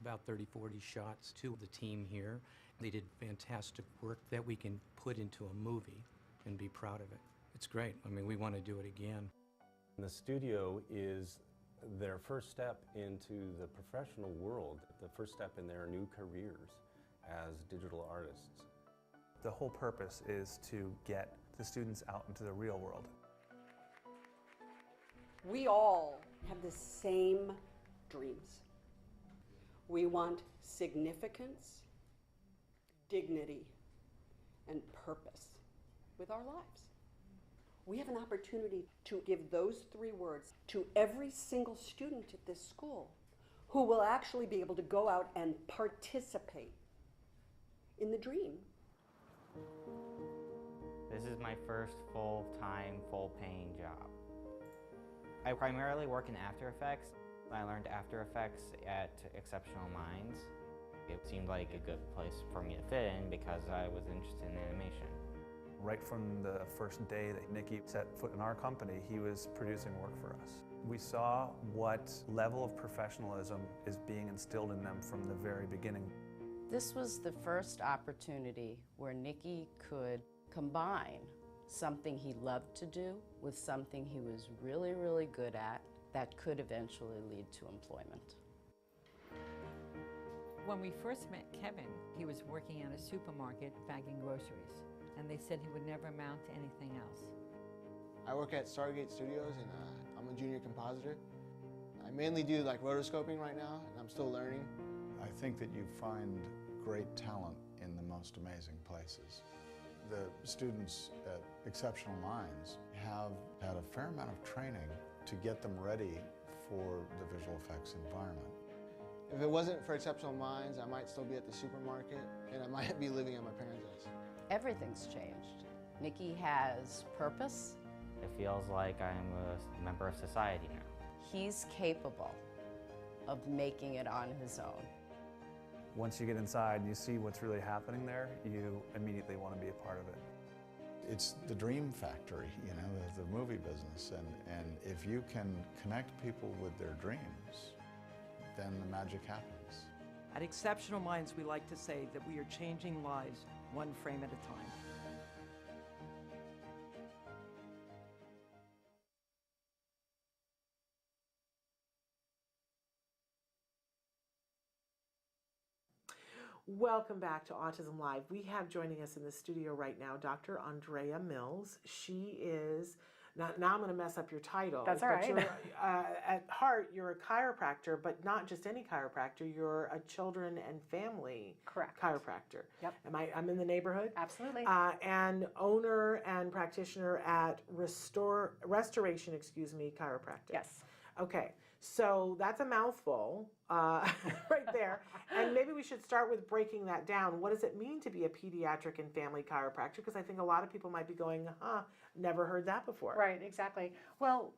about 30-40 shots to the team here. They did fantastic work that we can put into a movie and be proud of it. It's great. I mean, we want to do it again. The studio is their first step into the professional world, the first step in their new careers as digital artists. The whole purpose is to get the students out into the real world. We all have the same dreams. We want significance, dignity, and purpose with our lives. We have an opportunity to give those 3 words to every single student at this school who will actually be able to go out and participate in the dream. This is my first full-time, full-paying job. I primarily work in After Effects. I learned After Effects at Exceptional Minds. It seemed like a good place for me to fit in because I was interested in animation. Right from the first day that Nicky set foot in our company, he was producing work for us. We saw what level of professionalism is being instilled in them from the very beginning. This was the first opportunity where Nicky could combine something he loved to do with something he was really, really good at that could eventually lead to employment. When we first met Kevin, he was working at a supermarket bagging groceries, and they said he would never amount to anything else. I work at Stargate Studios, and I'm a junior compositor. I mainly do like rotoscoping right now, and I'm still learning. I think that you find great talent in the most amazing places. The students at Exceptional Minds have had a fair amount of training to get them ready for the visual effects environment. If it wasn't for Exceptional Minds, I might still be at the supermarket, and I might be living at my parents' house. Everything's changed. Nicky has purpose. It feels like I'm a member of society now. He's capable of making it on his own. Once you get inside and you see what's really happening there, you immediately want to be a part of it. It's the dream factory, you know, the movie business, and if you can connect people with their dreams, then the magic happens. At Exceptional Minds, we like to say that we are changing lives one frame at a time. Welcome back to Autism Live. We have joining us in the studio right now Dr. Andrea Mills. She is, now I'm going to mess up your title. That's all right. At heart, you're a chiropractor, but not just any chiropractor. You're a children and family chiropractor. Yep. I'm in the neighborhood? Absolutely. And owner and practitioner at Restoration Chiropractic. Yes. Okay, so that's a mouthful right there. And maybe we should start with breaking that down. What does it mean to be a pediatric and family chiropractor? Because I think a lot of people might be going, never heard that before. Right, exactly. Well,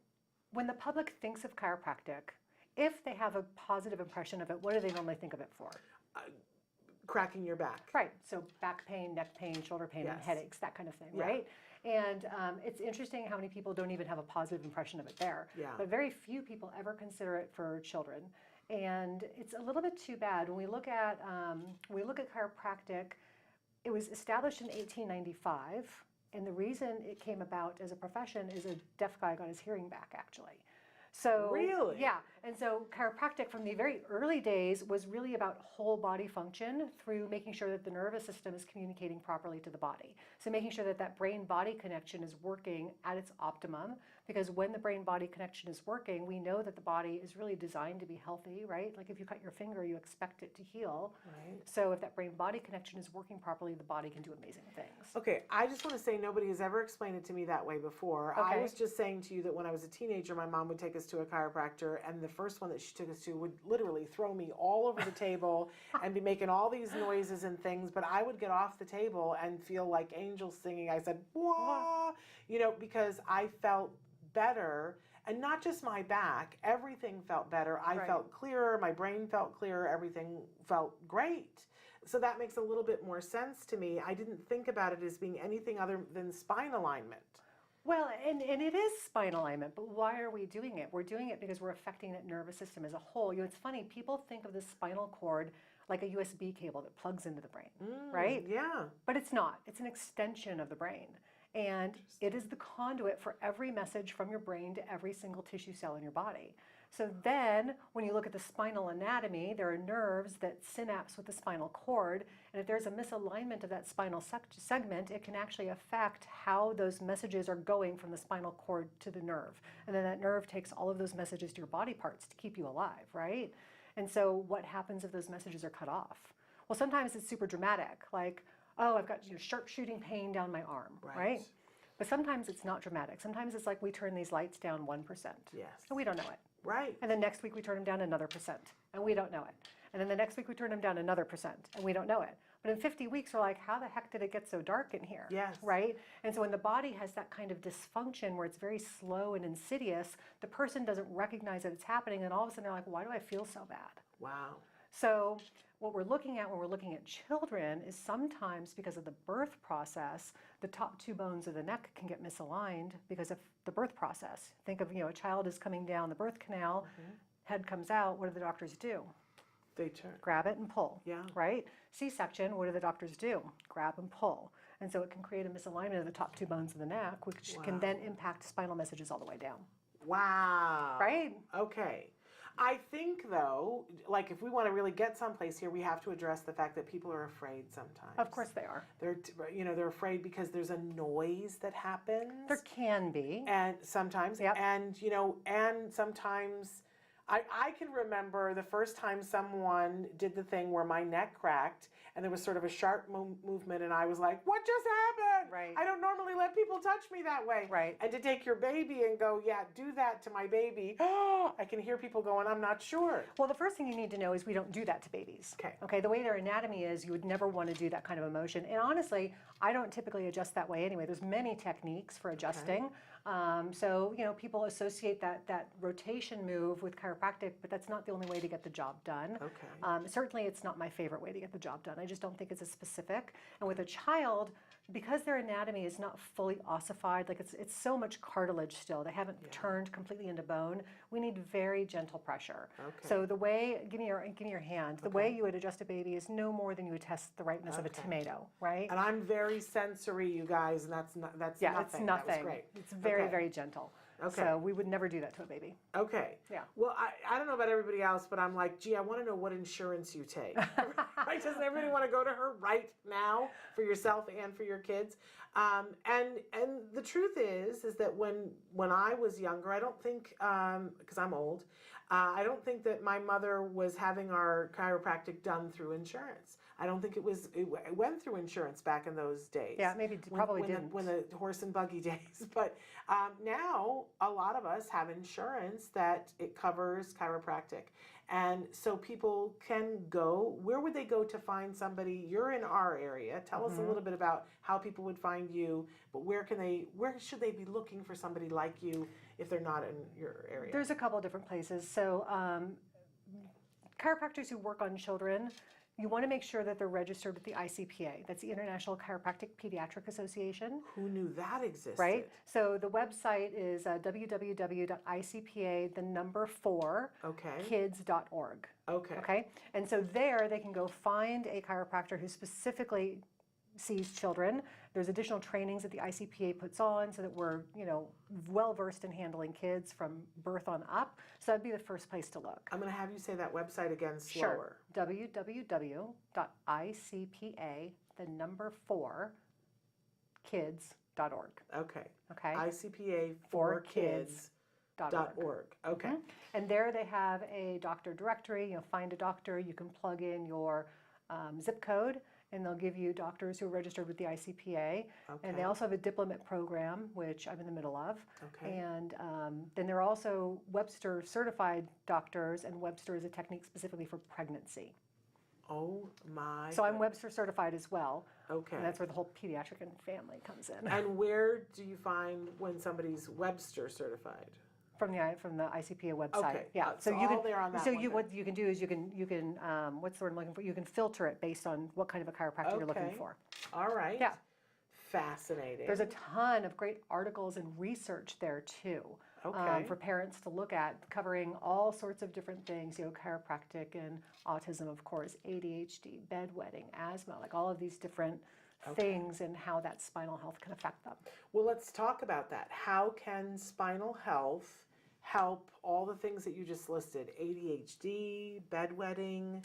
when the public thinks of chiropractic, if they have a positive impression of it, what do they normally think of it for? Cracking your back. Right, so back pain, neck pain, shoulder pain, and headaches, that kind of thing, Yeah. right? And it's interesting how many people don't even have a positive impression of it there. Yeah. But very few people ever consider it for children. And it's a little bit too bad. When we look at chiropractic, it was established in 1895. And the reason it came about as a profession is a deaf guy got his hearing back, actually. So really? Yeah. And so chiropractic from the very early days was really about whole body function through making sure that the nervous system is communicating properly to the body. So making sure that that brain-body connection is working at its optimum, because when the brain-body connection is working, we know that the body is really designed to be healthy, right? Like if you cut your finger, you expect it to heal. Right. So if that brain-body connection is working properly, the body can do amazing things. Okay, I just want to say nobody has ever explained it to me that way before. I Okay. was just saying to you that when I was a teenager, my mom would take us to a chiropractor, and the first one that she took us to would literally throw me all over the table and be making all these noises and things, but I would get off the table and feel like angels singing. I said, whoa, because I felt better, and not just my back, everything felt better. I felt clearer, my brain felt clearer, everything felt great. So that makes a little bit more sense to me. I didn't think about it as being anything other than spine alignment. Well, and it is spine alignment, but why are we doing it? We're doing it because we're affecting that nervous system as a whole. It's funny, people think of the spinal cord like a USB cable that plugs into the brain, right? Yeah. But it's not. It's an extension of the brain. And it is the conduit for every message from your brain to every single tissue cell in your body. So then, when you look at the spinal anatomy, there are nerves that synapse with the spinal cord, and if there's a misalignment of that spinal segment, it can actually affect how those messages are going from the spinal cord to the nerve. And then that nerve takes all of those messages to your body parts to keep you alive, right? And so what happens if those messages are cut off? Well, sometimes it's super dramatic, like, oh, I've got sharp shooting pain down my arm, right? But sometimes it's not dramatic. Sometimes it's like we turn these lights down 1%. Yes. And we don't know it. Right. And then next week we turn them down another %, and we don't know it. And then the next week we turn them down another %, and we don't know it. But in 50 weeks, we're like, how the heck did it get so dark in here? Yes. Right? And so when the body has that kind of dysfunction where it's very slow and insidious, the person doesn't recognize that it's happening, and all of a sudden they're like, why do I feel so bad? Wow. So what we're looking at when we're looking at children is sometimes because of the birth process, the top two bones of the neck can get misaligned because of the birth process. Think of, a child is coming down the birth canal, head comes out, what do the doctors do? They turn. Grab it and pull. Yeah. Right? C-section, what do the doctors do? Grab and pull. And so it can create a misalignment of the top two bones of the neck, which can then impact spinal messages all the way down. Wow. Right? Okay. I think, though, like if we want to really get someplace here, we have to address the fact that people are afraid sometimes. Of course they are. They're afraid because there's a noise that happens. There can be. And sometimes, and sometimes, I can remember the first time someone did the thing where my neck cracked and there was sort of a sharp movement and I was like, what just happened? Right. I don't normally let people touch me that way. Right. And to take your baby and go, yeah, do that to my baby. I can hear people going, I'm not sure. Well, the first thing you need to know is we don't do that to babies. Okay, the way their anatomy is, you would never want to do that kind of emotion. And honestly, I don't typically adjust that way anyway. There's many techniques for adjusting. So, people associate that rotation move with chiropractic, but that's not the only way to get the job done. Okay. Certainly, it's not my favorite way to get the job done. I just don't think it's as specific. And with a child, because their anatomy is not fully ossified, like it's so much cartilage still, they haven't turned completely into bone, we need very gentle pressure. Okay. So the way, give me your hand, the way you would adjust a baby is no more than you would test the ripeness of a tomato, right? And I'm very sensory, you guys, and that's nothing. It's nothing. That was great. It's very, very gentle. Okay. So we would never do that to a baby. Okay. Yeah. Well, I don't know about everybody else, but I'm like, gee, I want to know what insurance you take. Right? Doesn't everybody want to go to her right now for yourself and for your kids? And the truth is that when I was younger, I don't think, because I'm old, I don't think that my mother was having our chiropractic done through insurance. I don't think it went through insurance back in those days. Yeah, maybe probably didn't. When the horse and buggy days. But now a lot of us have insurance that it covers chiropractic. And so people can go, where would they go to find somebody? You're in our area. Tell us a little bit about how people would find you, but where should they be looking for somebody like you if they're not in your area? There's a couple of different places. So chiropractors who work on children, you want to make sure that they're registered with the ICPA. That's the International Chiropractic Pediatric Association. Who knew that existed? Right? So the website is www.icpa4kids.org. Okay. And so there they can go find a chiropractor who specifically sees children. There's additional trainings that the ICPA puts on so that we're, well versed in handling kids from birth on up. So that'd be the first place to look. I'm going to have you say that website again Sure. slower. www.icpa4kids.org. Okay. Okay. ICPA4kids.org. Okay. And there they have a doctor directory. Find a doctor. You can plug in your zip code, and they'll give you doctors who are registered with the ICPA. And they also have a diplomate program, which I'm in the middle of. And then there are also Webster certified doctors, and Webster is a technique specifically for pregnancy. Oh my. So I'm Webster certified as well. Okay. And that's where the whole pediatric and family comes in. And where do you find when somebody's Webster certified? From the ICPA website. Okay. Yeah. So you can, all there on that so one you thing. what you can do is you can what's the word I'm looking for? You can filter it based on what kind of a chiropractor you're looking for. All right. Yeah. Fascinating. There's a ton of great articles and research there too. For parents to look at, covering all sorts of different things, chiropractic and autism, of course, ADHD, bedwetting, asthma, like all of these different things and how that spinal health can affect them. Well, let's talk about that. How can spinal health help all the things that you just listed? ADHD, bedwetting,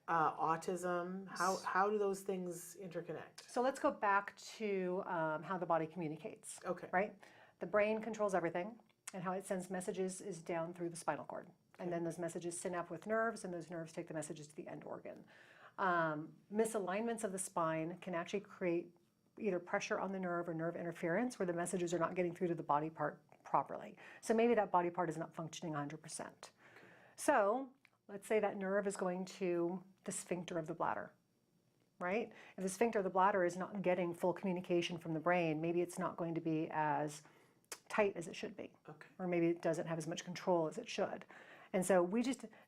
autism. How do those things interconnect? So let's go back to how the body communicates. Okay. Right? The brain controls everything, and how it sends messages is down through the spinal cord. And then those messages synapse with nerves, and those nerves take the messages to the end organ. Misalignments of the spine can actually create either pressure on the nerve or nerve interference where the messages are not getting through to the body part properly. So maybe that body part is not functioning 100%. So let's say that nerve is going to the sphincter of the bladder, right? If the sphincter of the bladder is not getting full communication from the brain, maybe it's not going to be as tight as it should be. Or maybe it doesn't have as much control as it should. And so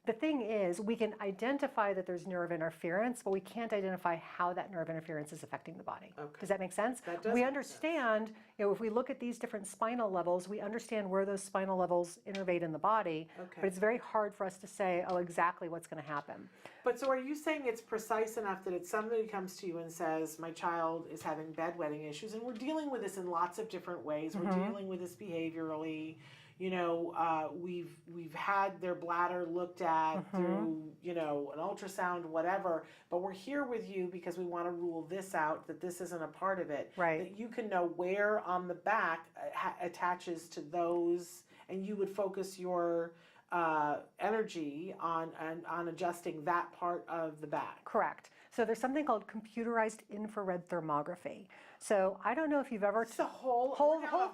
the thing is, we can identify that there's nerve interference, but we can't identify how that nerve interference is affecting the body. Does that make sense? That does we make understand, if we look at these different spinal levels, we understand where those spinal levels innervate in the body, but it's very hard for us to say, exactly what's going to happen. But so are you saying it's precise enough that if somebody comes to you and says, my child is having bedwetting issues, and we're dealing with this in lots of different ways, we're dealing with this behaviorally, we've had their bladder looked at through, an ultrasound, whatever, but we're here with you because we want to rule this out, that this isn't a part of it. Right. That you can know where on the back attaches to those, and you would focus your energy on adjusting that part of the back. Correct. So there's something called computerized infrared thermography. So I don't know if you've ever... It's a whole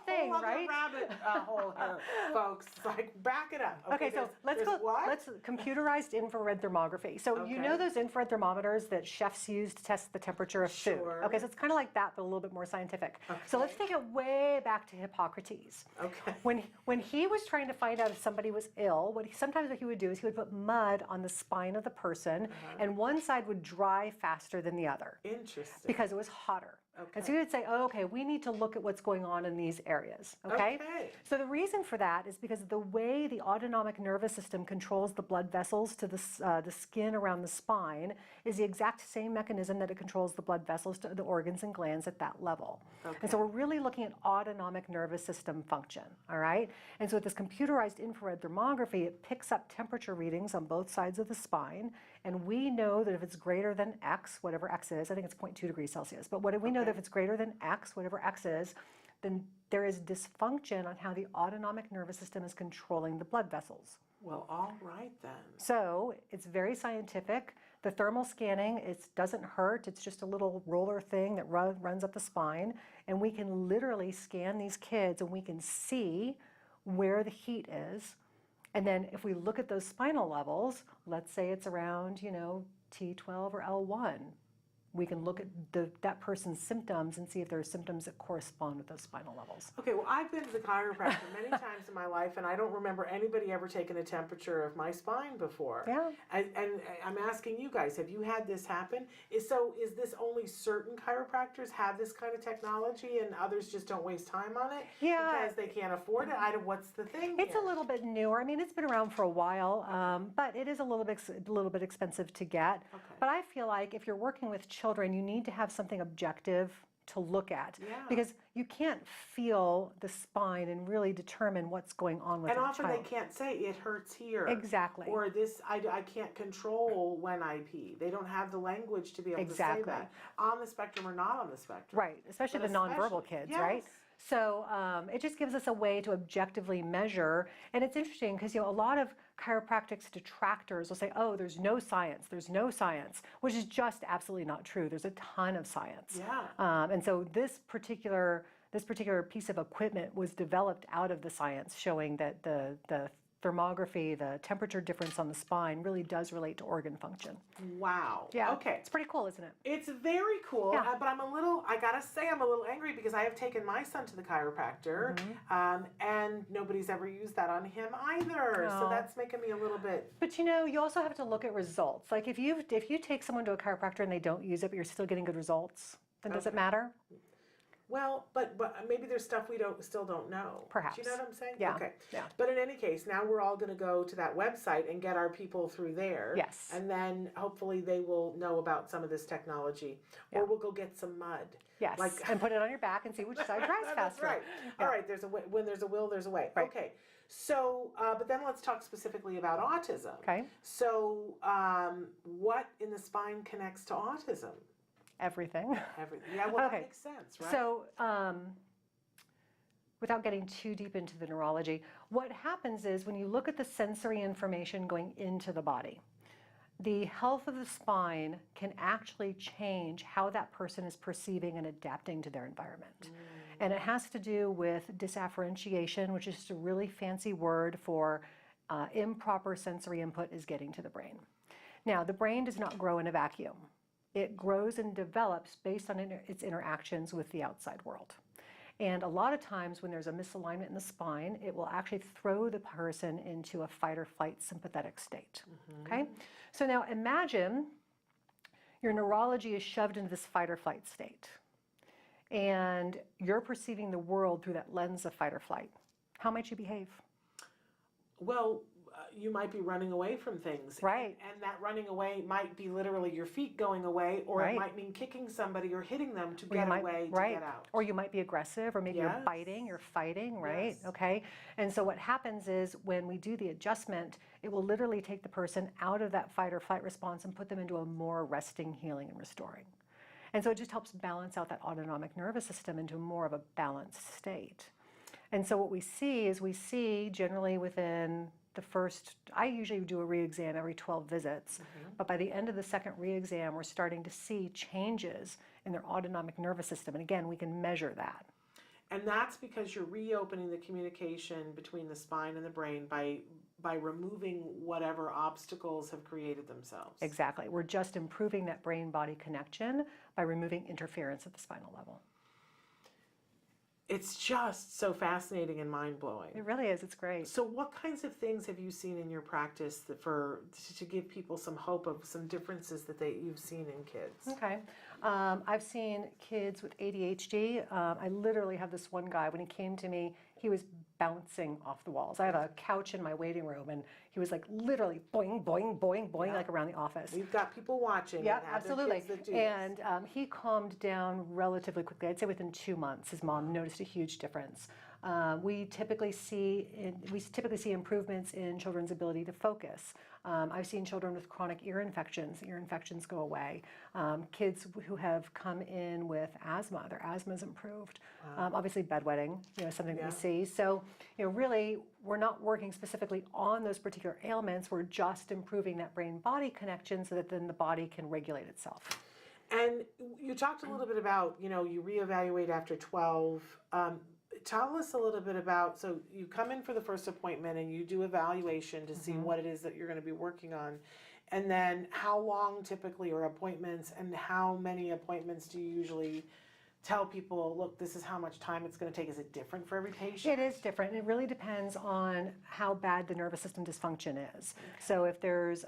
thing, right? Rabbit hole here, folks. Like, back it up. Okay, so let's computerized infrared thermography. So you know those infrared thermometers that chefs use to test the temperature of food? Okay, so it's kind of like that, but a little bit more scientific. So let's take it way back to Hippocrates. Okay. When he was trying to find out if somebody was ill, sometimes what he would do is he would put mud on the spine of the person, and one side would dry faster than the other. Interesting. Because it was hotter. And so he would say, we need to look at what's going on in these areas, okay? So the reason for that is because the way the autonomic nervous system controls the blood vessels to the skin around the spine is the exact same mechanism that it controls the blood vessels to the organs and glands at that level. And so we're really looking at autonomic nervous system function, all right? And so with this computerized infrared thermography, it picks up temperature readings on both sides of the spine, and we know that if it's greater than X, whatever X is, I think it's 0.2 degrees Celsius, but what do we know that if it's greater than X, whatever X is, then there is dysfunction on how the autonomic nervous system is controlling the blood vessels. Well, all right then. So it's very scientific. The thermal scanning, it doesn't hurt. It's just a little roller thing that runs up the spine. And we can literally scan these kids and we can see where the heat is. And then if we look at those spinal levels, let's say it's around, T12 or L1, we can look at that person's symptoms and see if there are symptoms that correspond with those spinal levels. Okay, well, I've been to the chiropractor many times in my life, and I don't remember anybody ever taking a temperature of my spine before. Yeah. And I'm asking you guys, have you had this happen? Is this only certain chiropractors have this kind of technology and others just don't waste time on it? Yeah. Because they can't afford it? What's the thing It's here? a little bit newer. I mean, it's been around for a while, but it is a little bit expensive to get. Okay. But I feel like if you're working with children, you need to have something objective to look at, because you can't feel the spine and really determine what's going on with And that often child. they can't say it hurts here. Exactly. Or this, I can't control when I pee. They don't have the language to be able to say that. On the spectrum or not on the spectrum. Right, especially But the nonverbal kids, yes. right? So it just gives us a way to objectively measure. And it's interesting because, a lot of chiropractic's detractors will say, oh, there's no science, which is just absolutely not true. There's a ton of science. Yeah. And so this particular piece of equipment was developed out of the science, showing that the thermography, the temperature difference on the spine really does relate to organ function. Wow. Yeah. Okay. It's pretty cool, isn't it? It's very cool, Yeah. But I'm a little angry because I have taken my son to the chiropractor, and nobody's ever used that on him either. So No. that's making me a little bit. But you also have to look at results. Like if you take someone to a chiropractor and they don't use it, but you're still getting good results, then does it matter? Well, but maybe there's stuff we still don't know. Perhaps. Do you know what I'm saying? Yeah. Okay. Yeah. But in any case, now we're all going to go to that website and get our people through there. Yes. And then hopefully they will know about some of this technology, or we'll go get some mud. Yes. And put it on your back and see which side dries faster. That's right. Yeah. All right. When there's a will, there's a way. Right. Okay. So, but then let's talk specifically about autism. Okay. So, what in the spine connects to autism? Everything. Everything. Yeah, well, Okay. that makes sense, right? So, without getting too deep into the neurology, what happens is when you look at the sensory information going into the body, the health of the spine can actually change how that person is perceiving and adapting to their environment. And it has to do with disafferentiation, which is just a really fancy word for improper sensory input is getting to the brain. Now, the brain does not grow in a vacuum. It grows and develops based on its interactions with the outside world. And a lot of times when there's a misalignment in the spine, it will actually throw the person into a fight or flight sympathetic state. Okay? So now imagine your neurology is shoved into this fight or flight state. And you're perceiving the world through that lens of fight or flight. How might you behave? Well, you might be running away from things. Right. And that running away might be literally your feet going away, or Right. it might mean kicking somebody or hitting them to Or you get might- away, to right. get out. Or you might be aggressive, or maybe you're Yes. biting, you're fighting, right? Yes. Okay. And so what happens is when we do the adjustment, it will literally take the person out of that fight or flight response and put them into a more resting, healing, and restoring. And so it just helps balance out that autonomic nervous system into more of a balanced state. And so what we see is generally within the first, I usually do a re-exam every 12 visits, but by the end of the second re-exam, we're starting to see changes in their autonomic nervous system. And again, we can measure that. And that's because you're reopening the communication between the spine and the brain by removing whatever obstacles have created themselves. Exactly. We're just improving that brain-body connection by removing interference at the spinal level. It's just so fascinating and mind-blowing. It really is. It's great. So what kinds of things have you seen in your practice to give people some hope of some differences that you've seen in kids? Okay. I've seen kids with ADHD. I literally have this one guy, when he came to me, he was bouncing off the walls. I have a couch in my waiting room, and he was like literally boing, boing, boing, boing, like around the office. We've got people watching. Yeah, and have their absolutely. kids that do And this. he calmed down relatively quickly. I'd say within 2 months, his mom noticed a huge difference. We typically see improvements in children's ability to focus. I've seen children with chronic ear infections go away. Kids who have come in with asthma, their asthma's improved. Obviously bedwetting, something that we see. So, really, we're not working specifically on those particular ailments. We're just improving that brain-body connection so that then the body can regulate itself. And you talked a little bit about, you reevaluate after 12. Tell us a little bit about, so you come in for the first appointment and you do evaluation to see what it is that you're going to be working on. And then how long typically are appointments, and how many appointments do you usually tell people, look, this is how much time it's going to take? Is it different for every patient? It is different. It really depends on how bad the nervous system dysfunction is. So if there's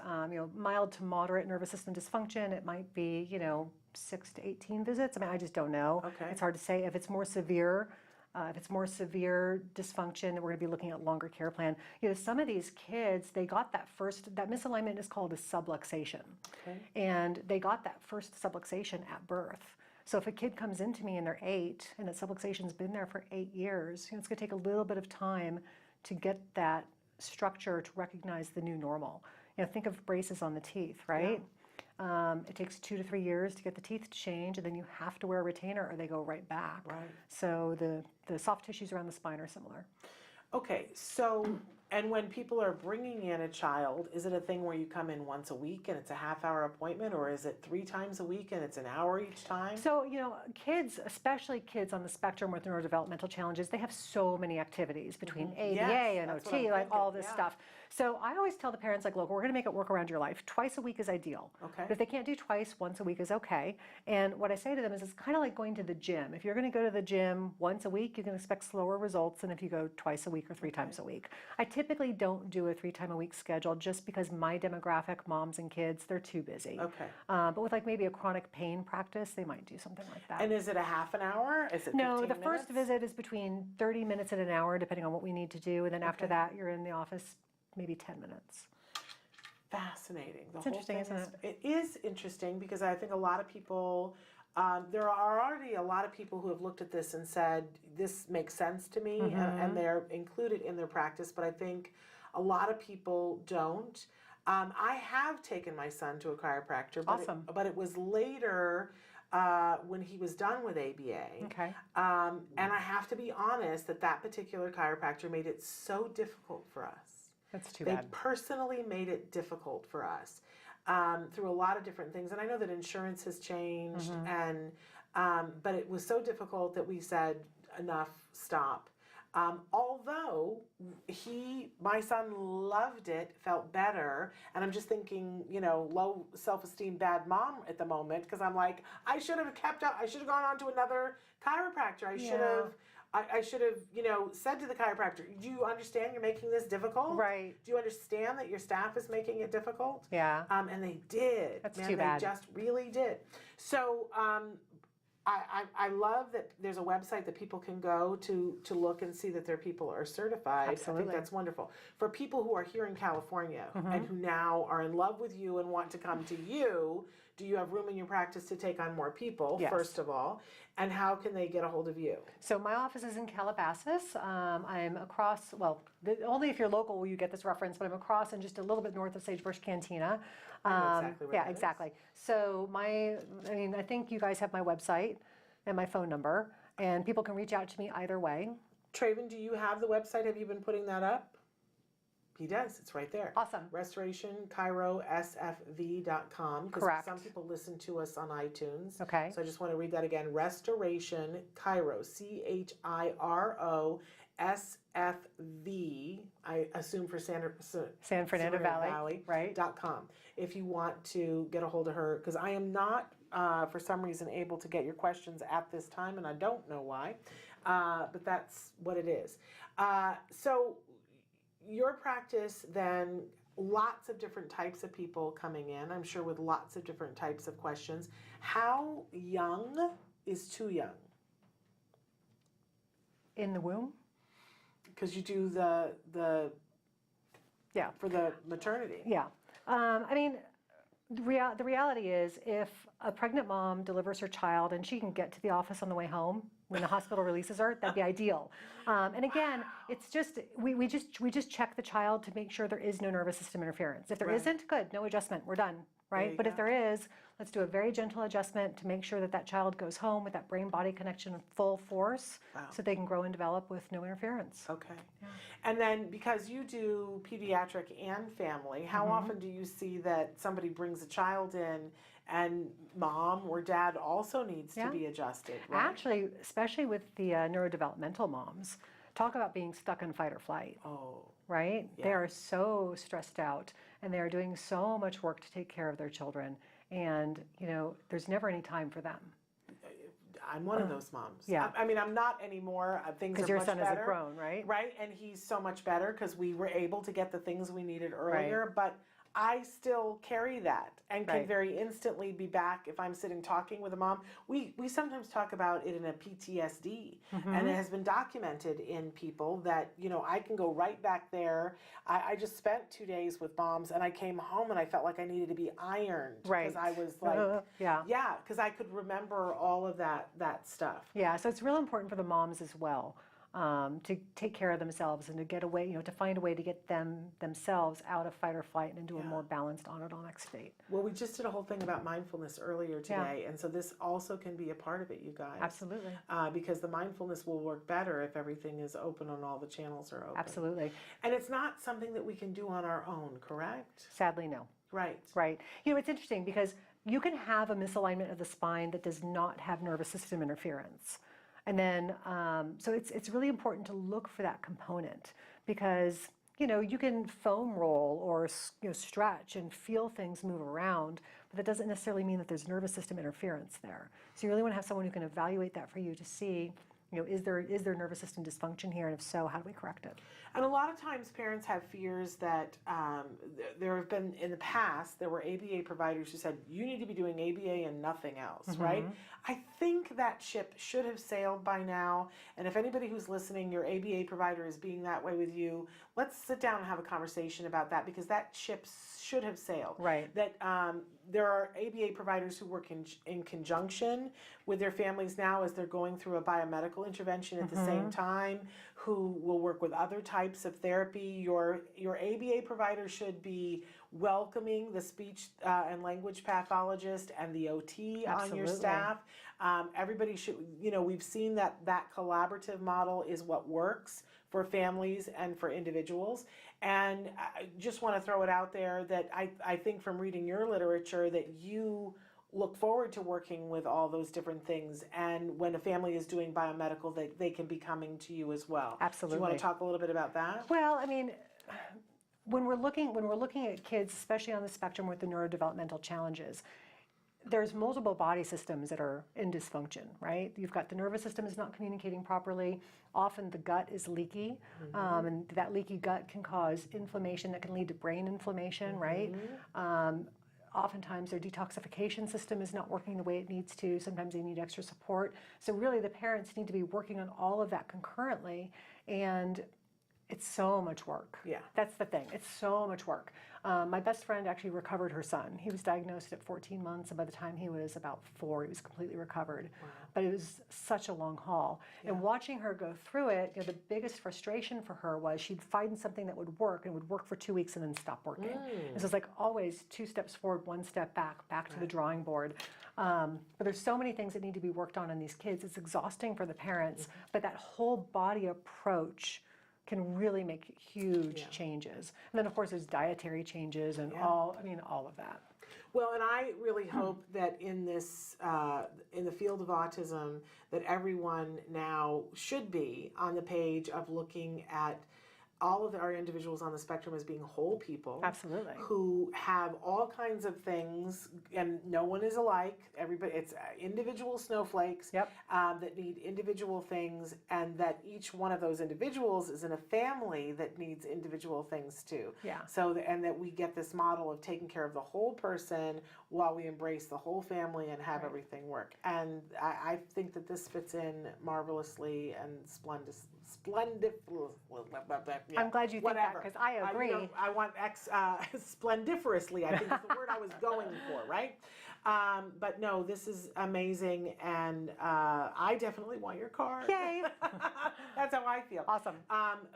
mild to moderate nervous system dysfunction, it might be 6 to 18 visits. I mean, I just don't know. Okay. It's hard to say. If it's more severe dysfunction, we're going to be looking at longer care plan. Some of these kids, they got that misalignment is called a subluxation. Okay. And they got that first subluxation at birth. So if a kid comes into me and they're 8 and that subluxation's been there for 8 years, it's going to take a little bit of time to get that structure to recognize the new normal. Think of braces on the teeth, right? Yeah. It takes 2 to 3 years to get the teeth to change, and then you have to wear a retainer or they go right back. Right. So the soft tissues around the spine are similar. Okay, so, and when people are bringing in a child, is it a thing where you come in once a week and it's a half-hour appointment, or is it 3 times a week and it's an hour each time? So, kids, especially kids on the spectrum with neurodevelopmental challenges, they have so many activities between ABA and OT, all this stuff. So I always tell the parents, look, we're going to make it work around your life. Twice a week is ideal. Okay. But if they can't do twice, once a week is okay. And what I say to them is it's kind of like going to the gym. If you're going to go to the gym once a week, you can expect slower results than if you go twice a week or 3 times a week. I typically don't do a 3-time-a-week schedule just because my demographic, moms and kids, they're too busy. Okay. But with maybe a chronic pain practice, they might do something like that. And is it a half an hour? Is it 15 No, the minutes? first visit is between 30 minutes and an hour, depending on what we need to do. And then after that, you're in the office maybe 10 minutes. Fascinating. It's interesting, isn't it? It is interesting because I think a lot of people, there are already a lot of people who have looked at this and said, this makes sense to me, and they're included in their practice, but I think a lot of people don't. I have taken my son to a chiropractor, but it was later when he was done with ABA. Okay. And I have to be honest that particular chiropractor made it so difficult for us. That's too They bad. personally made it difficult for us through a lot of different things. And I know that insurance has changed, and but it was so difficult that we said, enough, stop. Although my son loved it, felt better, and I'm just thinking, low self-esteem, bad mom at the moment, because I'm like, I should have kept up. I should have gone on to another chiropractor. I should have, said to the chiropractor, do you understand you're making this difficult? Right. Do you understand that your staff is making it difficult? Yeah. And they did. That's Man, too bad. They just really did. So I love that there's a website that people can go to look and see that their people are certified. Absolutely. I think that's wonderful. For people who are here in California and who now are in love with you and want to come to you, do you have room in your practice to take on more people, Yes. first of all? And how can they get a hold of you? So my office is in Calabasas. I'm across, only if you're local will you get this reference, but I'm across and just a little bit north of Sagebrush Cantina. I know exactly where that is. Exactly. So I think you guys have my website and my phone number, and people can reach out to me either way. Traven, do you have the website? Have you been putting that up? He does. It's right there. Awesome. RestorationChiroSFV.com. Correct. Some people listen to us on iTunes. Okay. So I just want to read that again. Restoration Chiro, CHIROSFV, I assume for San Fernando Valley. Right. .com. If you want to get a hold of her, because I am not, for some reason, able to get your questions at this time, and I don't know why, but that's what it is. So your practice, then, lots of different types of people coming in, I'm sure with lots of different types of questions. How young is too young? In the womb? Because you do for the maternity. Yeah. The reality is if a pregnant mom delivers her child and she can get to the office on the way home, when the hospital releases her, that'd be ideal. And again, it's just, we just check the child to make sure there is no nervous system interference. If there isn't, good, no adjustment, we're done, right? But if there is, let's do a very gentle adjustment to make sure that that child goes home with that brain-body connection in full force so they can grow and develop with no interference. Okay. And then because you do pediatric and family, how often do you see that somebody brings a child in and mom or dad also needs to be adjusted, right? Actually, especially with the neurodevelopmental moms, talk about being stuck in fight or flight. Oh. Right? Yeah. They are so stressed out and they are doing so much work to take care of their children. And, you know, there's never any time for them. I'm one of those moms. Yeah. I mean, I'm not anymore. Things are much better. Because your son is grown, right? Right, and he's so much better because we were able to get the things we needed earlier. But I still carry that and can very instantly be back if I'm sitting talking with a mom. We sometimes talk about it in a PTSD, and it has been documented in people that, you know, I can go right back there. I just spent 2 days with moms, and I came home and I felt like I needed to be ironed because I was like, because I could remember all of that stuff. Yeah, so it's real important for the moms as well. To take care of themselves and to get away, you know, to find a way to get themselves out of fight or flight and into a more balanced autonomic state. Well, we just did a whole thing about mindfulness earlier today, and so this also can be a part of it, you guys. Absolutely. Because the mindfulness will work better if everything is open and all the channels are open. Absolutely. And it's not something that we can do on our own, correct? Sadly, no. Right. Right. You know, it's interesting because you can have a misalignment of the spine that does not have nervous system interference. And then, so it's really important to look for that component because, you know, you can foam roll or, you know, stretch and feel things move around, but that doesn't necessarily mean that there's nervous system interference there. So you really want to have someone who can evaluate that for you to see, you know, is there nervous system dysfunction here? And if so, how do we correct it? And a lot of times parents have fears that there have been, in the past, there were ABA providers who said, you need to be doing ABA and nothing else, right? I think that ship should have sailed by now. And if anybody who's listening, your ABA provider is being that way with you, let's sit down and have a conversation about that because that ship should have sailed. Right. That there are ABA providers who work in conjunction with their families now as they're going through a biomedical intervention at the same time, who will work with other types of therapy. Your ABA provider should be welcoming the speech and language pathologist and the OT on your staff. Everybody should, you know, we've seen that collaborative model is what works for families and for individuals. And I just want to throw it out there that I think from reading your literature that you look forward to working with all those different things, and when a family is doing biomedical, they can be coming to you as well. Absolutely. Do you want to talk a little bit about that? Well, I mean, when we're looking at kids, especially on the spectrum with the neurodevelopmental challenges, there's multiple body systems that are in dysfunction, right? You've got the nervous system is not communicating properly. Often the gut is leaky, and that leaky gut can cause inflammation that can lead to brain inflammation, right? Oftentimes their detoxification system is not working the way it needs to. Sometimes they need extra support. So really the parents need to be working on all of that concurrently, and it's so much work. Yeah. That's the thing. It's so much work. My best friend actually recovered her son. He was diagnosed at 14 months, and by the time he was about 4, he was completely recovered. Wow. But it was such a long haul. Yeah. And watching her go through it, you know, the biggest frustration for her was she'd find something that would work and would work for 2 weeks and then stop working. And so it's like always 2 steps forward, 1 step back to the drawing board. But there's so many things that need to be worked on in these kids. It's exhausting for the parents, but that whole body approach can really make huge changes. And then of course there's dietary changes and all of that. Well, and I really hope that in this, in the field of autism, that everyone now should be on the page of looking at all of our individuals on the spectrum as being whole people. Absolutely. Who have all kinds of things, and no one is alike. Everybody, it's individual snowflakes that need individual things, and that each one of those individuals is in a family that needs individual things too. Yeah. So, and that we get this model of taking care of the whole person while we embrace the whole family and have everything work. And I think that this fits in marvelously and Splendiful. Yeah, I'm glad you think that, because I agree. I want splendiferously, I think is the word I was going for, right? But no, this is amazing, and I definitely want your card. Yay! That's how I feel. Awesome.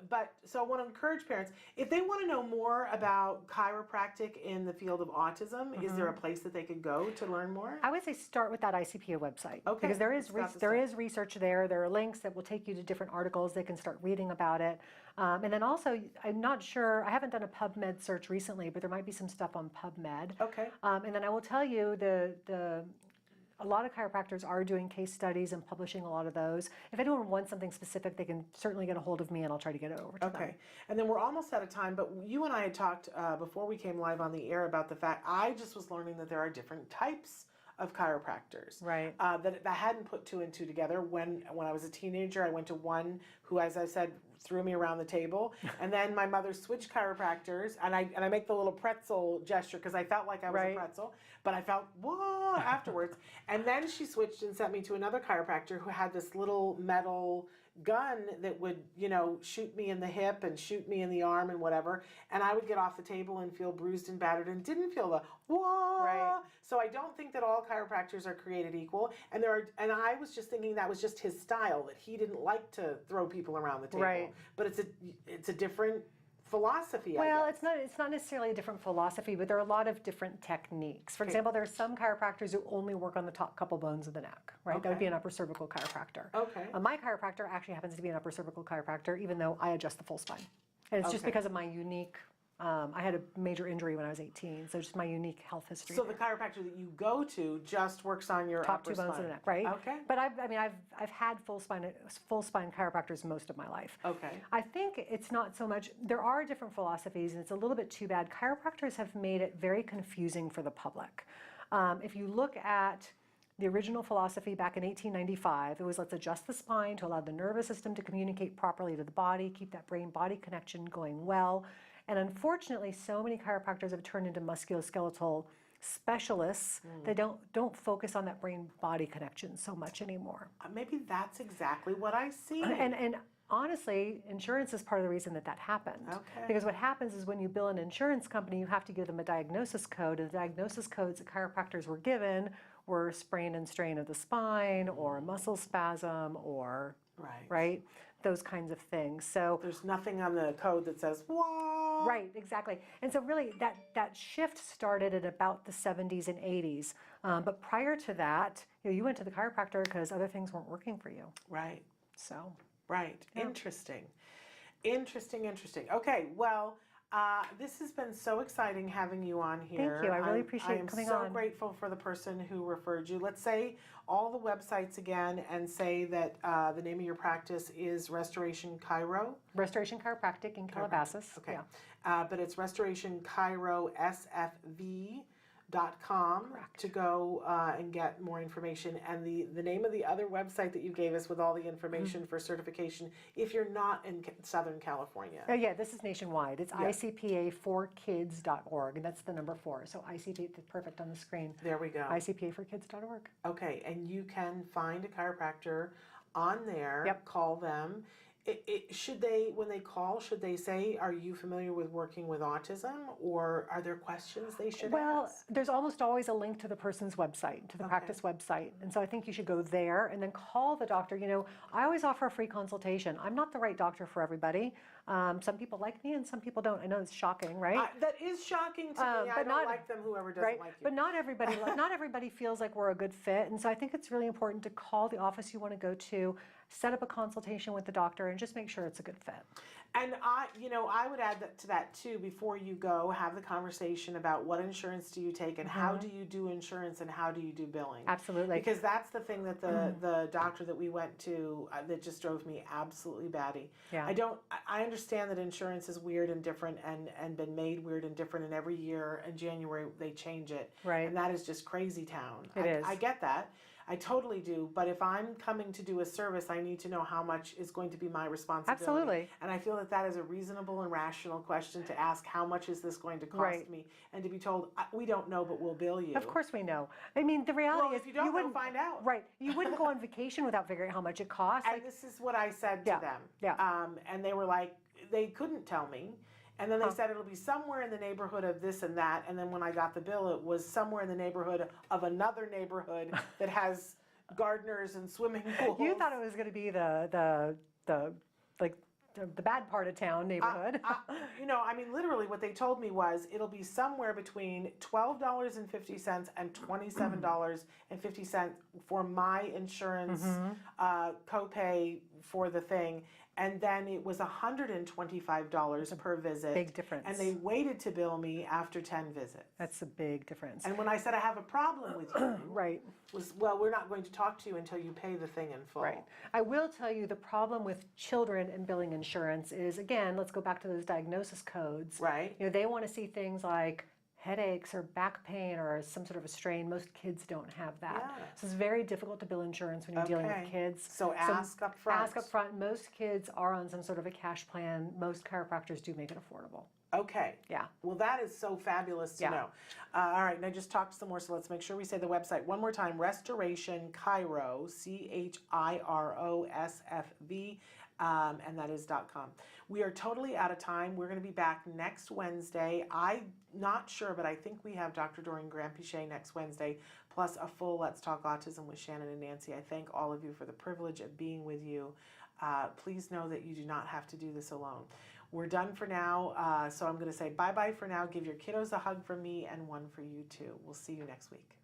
But so I want to encourage parents, if they want to know more about chiropractic in the field of autism, is there a place that they could go to learn more? I would say start with that ICPA website. Okay. Because there is It's got the there stuff. is research there. There are links that will take you to different articles. They can start reading about it. And then also, I'm not sure, I haven't done a PubMed search recently, but there might be some stuff on PubMed. Okay. And then I will tell you, a lot of chiropractors are doing case studies and publishing a lot of those. If anyone wants something specific, they can certainly get a hold of me, and I'll try to get it over to them. Okay. And then we're almost out of time, but you and I had talked before we came live on the air about the fact I just was learning that there are different types of chiropractors. Right. That I hadn't put two and two together. When I was a teenager, I went to one who, as I said, threw me around the table. And then my mother switched chiropractors, and I make the little pretzel gesture because I felt like I was a pretzel, but I felt, whoa, afterwards. And then she switched and sent me to another chiropractor who had this little metal gun that would, shoot me in the hip and shoot me in the arm and whatever. And I would get off the table and feel bruised and battered and didn't feel the whoa. Right. So I don't think that all chiropractors are created equal. And I was just thinking that was just his style, that he didn't like to throw people around the table. Right. But it's a different philosophy. Well, I guess. it's not necessarily a different philosophy, but there are a lot of different techniques. For example, there are some chiropractors who only work on the top couple bones of the neck, right? That would be an upper cervical chiropractor. Okay. My chiropractor actually happens to be an upper cervical chiropractor, even though I adjust the full spine. And it's just because of my unique, I had a major injury when I was 18, so just my unique health history. So the chiropractor that you go to just works on your top upper two bones spine. of the neck, right? Okay. But I've had full spine chiropractors most of my life. Okay. I think it's not so much, there are different philosophies, and it's a little bit too bad. Chiropractors have made it very confusing for the public. If you look at the original philosophy back in 1895, it was let's adjust the spine to allow the nervous system to communicate properly to the body, keep that brain-body connection going well. And unfortunately, so many chiropractors have turned into musculoskeletal specialists that don't focus on that brain-body connection so much anymore. Maybe that's exactly what I see. And honestly, insurance is part of the reason that happened. Okay. Because what happens is when you bill an insurance company, you have to give them a diagnosis code, and the diagnosis codes that chiropractors were given were sprain and strain of the spine, or muscle spasm, or right, those kinds of things. So there's nothing on the code that says what. Right, exactly. And so really that shift started at about the 70s and 80s. But prior to that, you went to the chiropractor because other things weren't working for you. Right. So. Right. Yeah. Interesting. Okay. Well, this has been so exciting having you on here. Thank you. I really appreciate coming on. I'm so grateful for the person who referred you. Let's say all the websites again, and say that the name of your practice is Restoration Chiro. Restoration Chiropractic in Calabasas. Okay. Yeah. But it's Restoration Chiro SFV.com to go and get more information, and the name of the other website that you gave us with all the information for certification if you're not in Southern California. Oh yeah, this is nationwide. It's ICPA4kids.org, and that's the number 4. So ICPA, it's perfect on the screen. There we go. ICPA4kids.org. Okay, and you can find a chiropractor on there. Yep. Call them. Should they, when they call, should they say, are you familiar with working with autism, or are there questions they should ask? There's almost always a link to the person's website, to the practice website. And so I think you should go there and then call the doctor. I always offer a free consultation. I'm not the right doctor for everybody. Some people like me and some people don't. I know it's shocking, right? That is shocking to me. I don't like them, whoever doesn't like you. But not everybody feels like we're a good fit. And so I think it's really important to call the office you want to go to, set up a consultation with the doctor, and just make sure it's a good fit. And I would add to that too, before you go, have the conversation about what insurance do you take, and how do you do insurance, and how do you do billing. Absolutely. Because that's the thing that the doctor that we went to, that just drove me absolutely batty. Yeah. I understand that insurance is weird and different, and been made weird and different, and every year in January they change it. Right. And that is just crazy town. It is. I get that. I totally do. But if I'm coming to do a service, I need to know how much is going to be my responsibility. Absolutely. And I feel that that is a reasonable and rational question to ask. How much is this going to cost Right. me? And to be told, we don't know, but we'll bill you. Of course we know. I mean, the reality is if you don't know, wouldn't find out. Right. You wouldn't go on vacation without figuring out how much it costs. And this is what I said to them. Yeah. And they were like, they couldn't tell me. And then they said it'll be somewhere in the neighborhood of this and that. And then when I got the bill, it was somewhere in the neighborhood of another neighborhood that has gardeners and swimming pools. You thought it was going to be the bad part of town neighborhood. You know, I mean, literally what they told me was it'll be somewhere between $12.50 and $27.50 for my insurance copay for the thing. And then it was $125 per visit. Big difference. And they waited to bill me after 10 visits. That's a big difference. And when I said I have a problem with you, right, was, well, we're not going to talk to you until you pay the thing in full. Right. I will tell you the problem with children and billing insurance is, again, let's go back to those diagnosis codes. Right. You know, they want to see things like headaches or back pain or some sort of a strain. Most kids don't have that. Yeah. So it's very difficult to bill insurance when you're dealing with kids. So ask up front. Ask up front. Most kids are on some sort of a cash plan. Most chiropractors do make it affordable. Okay. Yeah. Well, that is so fabulous to know. All right, now just talk some more, so let's make sure we say the website one more time. Restoration Chiro, CHIROSFV, and that is .com. We are totally out of time. We're going to be back next Wednesday. I'm not sure, but I think we have Dr. Doreen Grandpichet next Wednesday, plus a full Let's Talk Autism with Shannon and Nancy. I thank all of you for the privilege of being with you. Please know that you do not have to do this alone. We're done for now, so I'm going to say bye-bye for now. Give your kiddos a hug from me and one for you too. We'll see you next week.